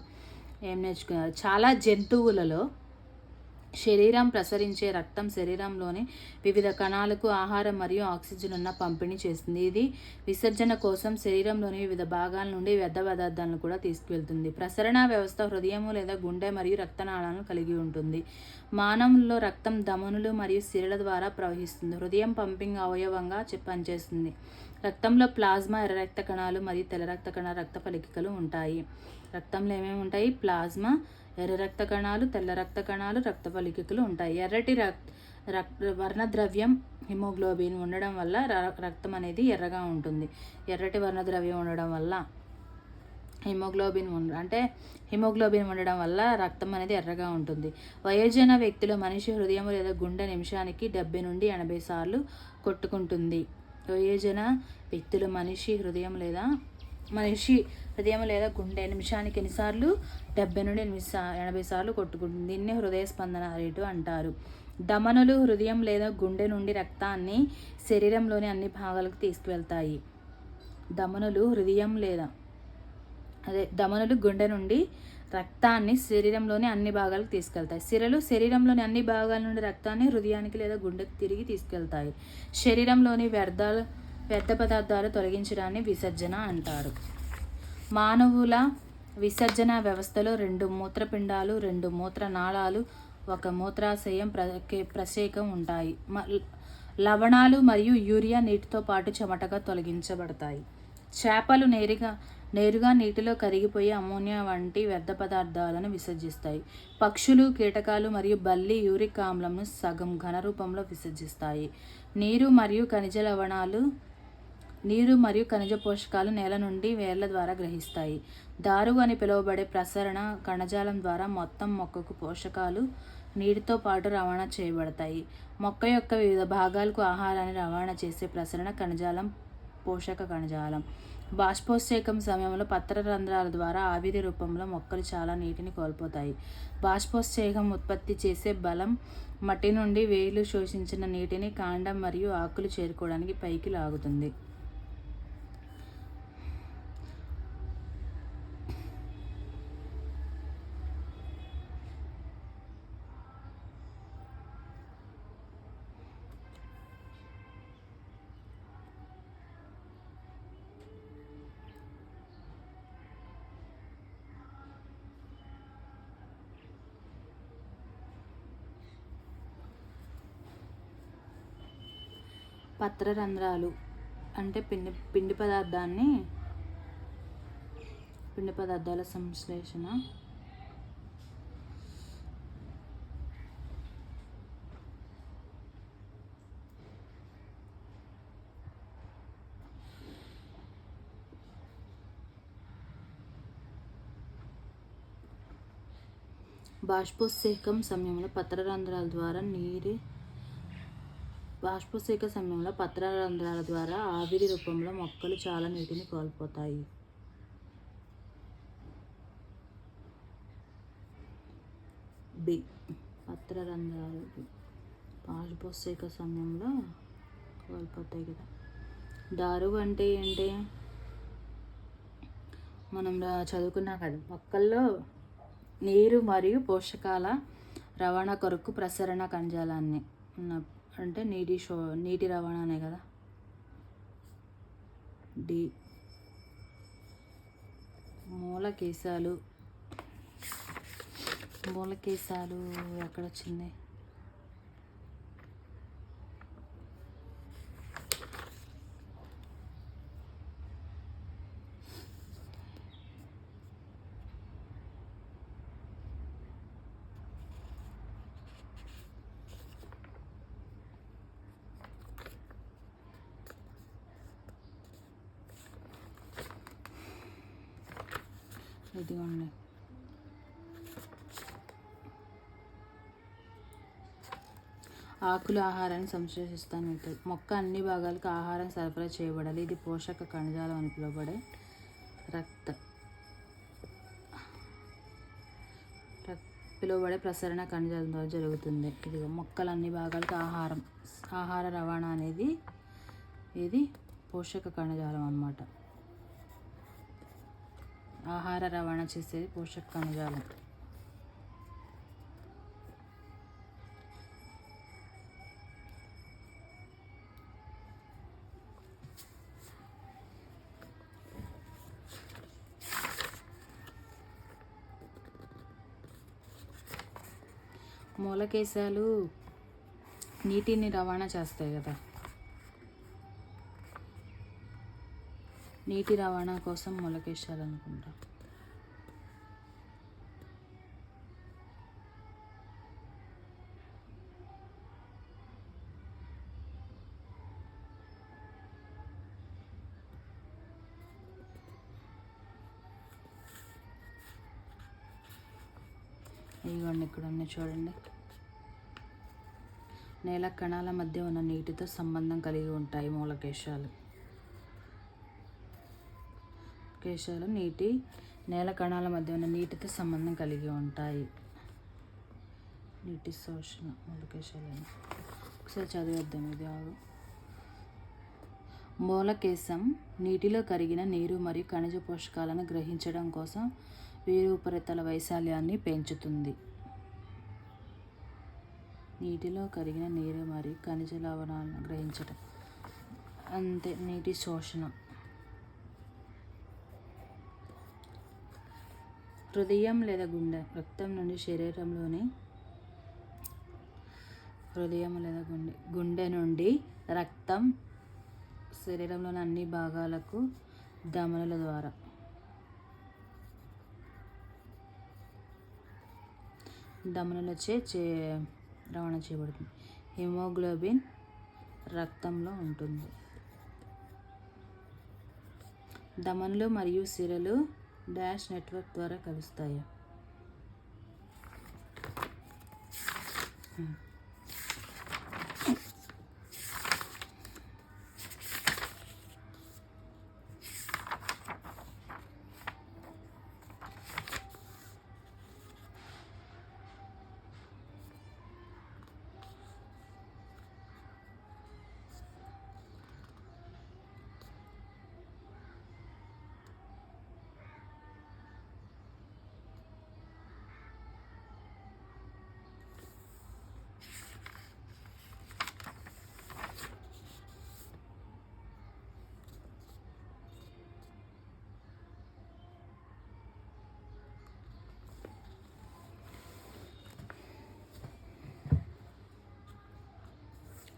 ఏం నేర్చుకున్నారు? చాలా జంతువులలో శరీరం ప్రసరించే రక్తం శరీరంలోని వివిధ కణాలకు ఆహారం మరియు ఆక్సిజన్ పంపిణీ చేస్తుంది. ఇది విసర్జన కోసం శరీరంలోని వివిధ భాగాల నుండి వ్యర్థ పదార్థాలను కూడా తీసుకువెళ్తుంది. ప్రసరణ వ్యవస్థ హృదయం లేదా గుండె మరియు రక్తనాళాలను కలిగి ఉంటుంది. మానవుల్లో రక్తం ధమనులు మరియు సిరల ద్వారా ప్రవహిస్తుంది. హృదయం పంపింగ్ అవయవంగా పనిచేస్తుంది. రక్తంలో ప్లాజ్మా, ఎర్ర రక్త కణాలు మరియు తెల్ల రక్త కణాల రక్త ఫలికలు ఉంటాయి. రక్తంలో ఏమేమి ఉంటాయి? ప్లాజ్మా, ఎర్ర రక్త కణాలు, తెల్ల రక్త కణాలు, రక్త ఫలికలు ఉంటాయి. ఎర్రటి వర్ణద్రవ్యం హిమోగ్లోబిన్ ఉండడం వల్ల రక్తం అనేది ఎర్రగా ఉంటుంది. ఎర్రటి వర్ణద్రవ్యం ఉండడం వల్ల హిమోగ్లోబిన్ ఉండడం వల్ల రక్తం అనేది ఎర్రగా ఉంటుంది. వయోజన వ్యక్తిలో మనిషి హృదయం లేదా గుండె నిమిషానికి 70 నుండి 80 సార్లు కొట్టుకుంటుంది. వయోజన వ్యక్తులు మనిషి హృదయం లేదా గుండె నిమిషానికి ఎన్నిసార్లు? 70 నుండి 80 సార్లు కొట్టుకుంటుంది. దీన్ని హృదయ స్పందన రేటు అంటారు. ధమనులు హృదయం లేదా గుండె నుండి రక్తాన్ని శరీరంలోని అన్ని భాగాలకు తీసుకువెళ్తాయి. ధమనులు గుండె నుండి రక్తాన్ని శరీరంలోని అన్ని భాగాలకు తీసుకెళ్తాయి. సిరలు శరీరంలోని అన్ని భాగాల నుండి రక్తాన్ని హృదయానికి లేదా గుండెకు తిరిగి తీసుకెళ్తాయి. శరీరంలోని వ్యర్థ పదార్థాలు తొలగించడాన్ని విసర్జన అంటారు. మానవుల విసర్జన వ్యవస్థలో 2 మూత్రపిండాలు, 2 మూత్రనాళాలు, 1 మూత్రాశయం, ప్రసేకం ఉంటాయి. లవణాలు మరియు యూరియా నీటితో పాటు చెమటగా తొలగించబడతాయి. చేపలు నేరుగా నీటిలో కరిగిపోయి అమ్మోనియా వంటి వ్యర్థ పదార్థాలను విసర్జిస్తాయి. పక్షులు, కీటకాలు మరియు బల్లి యూరిక్ ఆమ్లంను సగం ఘన రూపంలో విసర్జిస్తాయి. నీరు మరియు ఖనిజ పోషకాలు నేల నుండి వేర్ల ద్వారా గ్రహిస్తాయి. దారు అని పిలువబడే ప్రసరణ కణజాలం ద్వారా మొత్తం మొక్కకు పోషకాలు నీటితో పాటు రవాణా చేయబడతాయి. మొక్క యొక్క వివిధ భాగాలకు ఆహారాన్ని రవాణా చేసే ప్రసరణ కణజాలం పోషక కణజాలం. బాష్పోత్సేకం సమయంలో పత్ర రంధ్రాల ద్వారా ఆవిరి రూపంలో మొక్కలు చాలా నీటిని కోల్పోతాయి. బాష్పోత్సేకం ఉత్పత్తి చేసే బలం మట్టి నుండి వేర్లు శోషించిన నీటిని కాండం మరియు ఆకులు చేరుకోవడానికి పైకి లాగుతుంది. పత్రరంధ్రాలు అంటే పిండి పదార్థాల సంశ్లేషణ. బాష్పోత్సేకం సమయంలో పత్రరంధ్రాల ద్వారా ఆవిరి రూపంలో మొక్కలు చాలా నీటిని కోల్పోతాయి. పత్రరంధ్రాలు బాష్పోత్సేక సమయంలో కోల్పోతాయి కదా. దారు అంటే ఏంటి? మనం చదువుకున్నాం కదా, మొక్కల్లో నీరు మరియు పోషకాల రవాణా కొరకు ప్రసరణ కణజాలాన్ని అంటే నీటి రవాణానే కదా. మూలకేశాలు ఎక్కడొచ్చింది? ఇదిగోండి. ఆకులు ఆహారాన్ని సంశ్లేషిస్తాను. మొక్క అన్ని భాగాలకు ఆహారం సరఫరా చేయబడాలి. ఇది పోషక కణజాలం అని పిలువబడే ప్రసరణ కణజాలం ద్వారా జరుగుతుంది. ఇది మొక్కల అన్ని భాగాలకు ఆహార రవాణా అనేది ఇది పోషక కణజాలం అన్నమాట. ఆహార రవాణా చేసేది పోషక కణజాలం. మూలకేశాలు నీటిని రవాణా చేస్తాయి కదా. నీటి రవాణా కోసం మూలకేశాలు అనుకుంటా. ఇవన్నీ ఇక్కడ ఉన్నాయి చూడండి. నేల కణాల మధ్య ఉన్న నీటితో సంబంధం కలిగి ఉంటాయి మూలకేశాలు. నేల కణాల మధ్య ఉన్న నీటితో సంబంధం కలిగి ఉంటాయి. నీటి శోషణ మూలకేశాలని ఒకసారి చదివేద్దాం. ఇది మూలకేశం నీటిలో కరిగిన నీరు మరియు ఖనిజ పోషకాలను గ్రహించడం కోసం వేరు ఉపరితల వైశాల్యాన్ని పెంచుతుంది. నీటిలో కరిగిన నీరు మరియు ఖనిజ లవణాలను గ్రహించడం అంతే. నీటి శోషణ. హృదయం లేదా గుండె రక్తం నుండి గుండె నుండి రక్తం శరీరంలోని అన్ని భాగాలకు ధమనుల ద్వారా ధమనులచే రవాణా చేయబడుతుంది. హిమోగ్లోబిన్ రక్తంలో ఉంటుంది. ధమనులు మరియు సిరలు డాష్ నెట్వర్క్ ద్వారా కలుస్తాయి.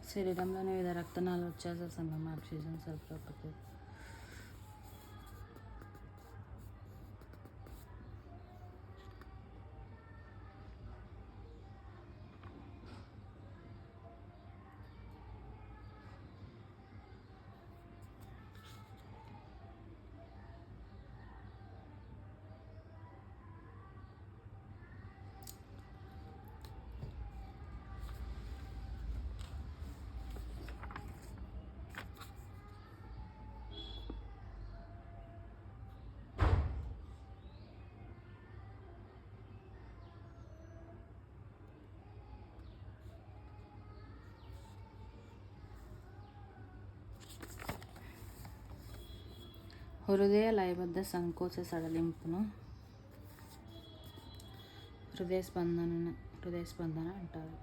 శరీరంలోని వివిధ రక్తనాళాలు వచ్చేసే సమయం ఆక్సిజన్ సరఫరా. హృదయ లయబద్ధ సంకోచ సడలింపును హృదయ స్పందన అంటారు.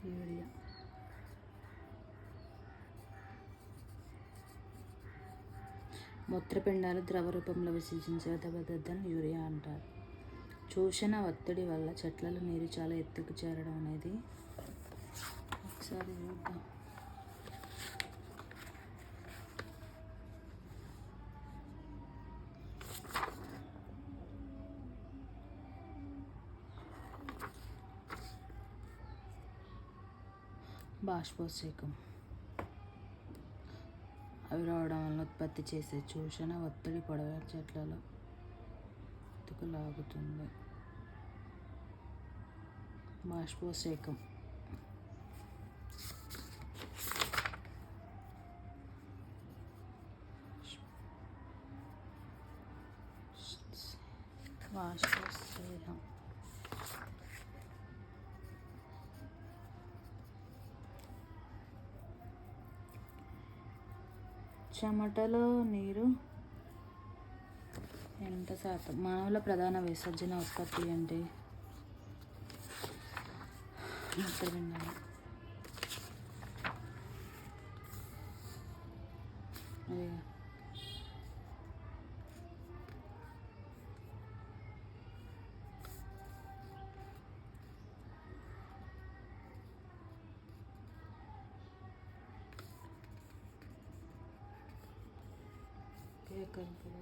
యూరియా మూత్రపిండాలు ద్రవ రూపంలో విసర్జించే పదార్థాన్ని యూరియా అంటారు. శోషణ ఒత్తిడి వల్ల చెట్లలో నీరు చాలా ఎత్తుకు చేరడం అనేది ఒకసారి చూద్దాం. బాష్పోత్సేకం అవి రావడం వల్ల ఉత్పత్తి చేసే శోషణ ఒత్తిడి పొడవ చెట్లలో ఎత్తుకు లాగుతుంది. బాష్పోత్సేకం బాష్పోత్సేకం చెమటలో నీరు ఎంత శాతం? మానవుల ప్రధాన విసర్జన ఉత్పత్తి అంటే మూత్రపిండాలు. అదే కలుపుతారు.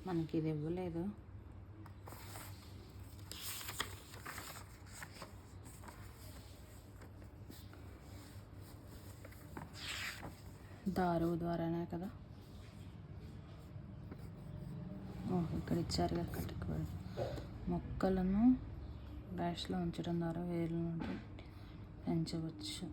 మనకి ఇది ఇవ్వలేదు. దారువు ద్వారానే కదా. ఇక్కడ ఇచ్చారు కదా కట్టుకోవాలి. మొక్కలను డాష్లో ఉంచడం ద్వారా వేర్ల నుండి పెంచవచ్చు.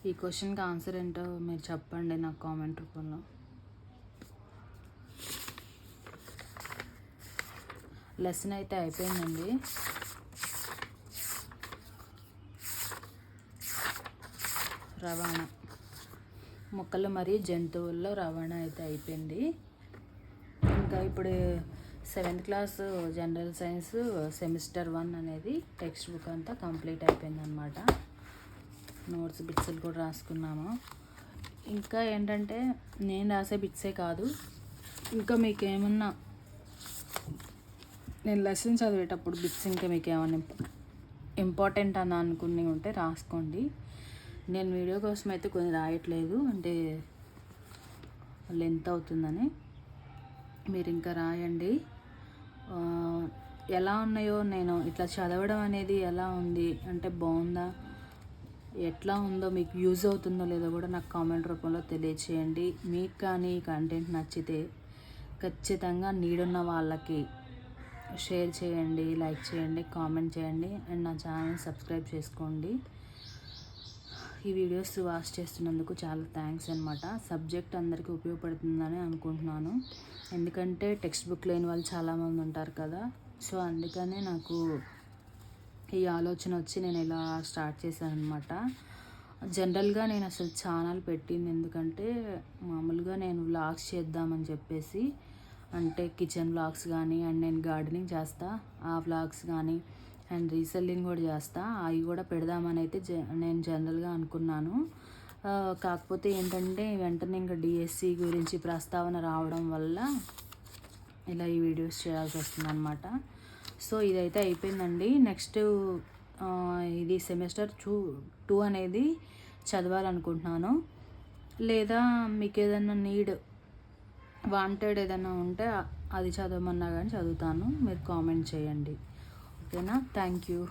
ఈ క్వశ్చన్కి ఆన్సర్ ఏంటో మీరు చెప్పండి నాకు కామెంట్ రూపంలో. లెసన్ అయితే అయిపోయిందండి. రవాణా మొక్కలు మరియు జంతువుల్లో రవాణా అయితే అయిపోయింది. ఇంకా ఇప్పుడు 7th class general science semester 1 అనేది టెక్స్ట్ బుక్ అంతా కంప్లీట్ అయిపోయింది అన్నమాట. నోట్స్ బిట్స్లు కూడా రాసుకున్నాము. ఇంకా ఏంటంటే నేను రాసే బిట్సే కాదు, ఇంకా మీకు ఏమన్నా నేను లెసన్ చదివేటప్పుడు బిట్స్ ఇంకా మీకు ఏమైనా ఇంపార్టెంట్ అని అనుకుని ఉంటే రాసుకోండి. నేను వీడియో కోసం అయితే కొన్ని రాయట్లేదు, అంటే లెంత్ అవుతుందని. మీరు ఇంకా రాయండి. ఎలా ఉన్నాయో, నేను ఇట్లా చదవడం అనేది ఎలా ఉంది అంటే బాగుందా, ఎట్లా ఉందో, మీకు యూజ్ అవుతుందో లేదో కూడా నాకు కామెంట్ రూపంలో తెలియచేయండి. మీకు కానీ ఈ కంటెంట్ నచ్చితే ఖచ్చితంగా నీడున్న వాళ్ళకి షేర్ చేయండి, లైక్ చేయండి, కామెంట్ చేయండి, అండ్ నా ఛానల్ సబ్స్క్రైబ్ చేసుకోండి. ఈ వీడియోస్ వాచ్ చేస్తున్నందుకు చాలా థ్యాంక్స్ అనమాట. సబ్జెక్ట్ అందరికీ ఉపయోగపడుతుందని అనుకుంటున్నాను, ఎందుకంటే టెక్స్ట్ బుక్ లేని వాళ్ళు చాలామంది ఉంటారు కదా. సో అందుకనే నాకు ఈ ఆలోచన వచ్చి నేను ఇలా స్టార్ట్ చేశాను అనమాట. జనరల్గా నేను అసలు ఛానల్ పెట్టింది ఎందుకంటే మామూలుగా నేను వ్లాగ్స్ చేద్దామని చెప్పేసి, అంటే కిచెన్ వ్లాగ్స్ కానీ, అండ్ నేను గార్డెనింగ్ చేస్తా ఆ వ్లాగ్స్ కానీ, అండ్ రీసెల్లింగ్ కూడా చేస్తా, అవి కూడా పెడదామని అయితే నేను జనరల్గా అనుకున్నాను. కాకపోతే ఏంటంటే వెంటనే ఇంకా డిఎస్సి గురించి ప్రస్తావన రావడం వల్ల ఇలా ఈ వీడియోస్ చేయాల్సి వస్తుంది అనమాట. సో ఇదైతే అయిపోయిందండి. నెక్స్ట్ ఇది సెమిస్టర్ 2 అనేది చదవాలనుకుంటున్నాను. లేదా మీకు ఏదైనా వాంటెడ్ ఏదైనా ఉంటే అది చదవమన్నా కానీ చదువుతాను, మీరు కామెంట్ చేయండి. ఓకేనా? Thank you.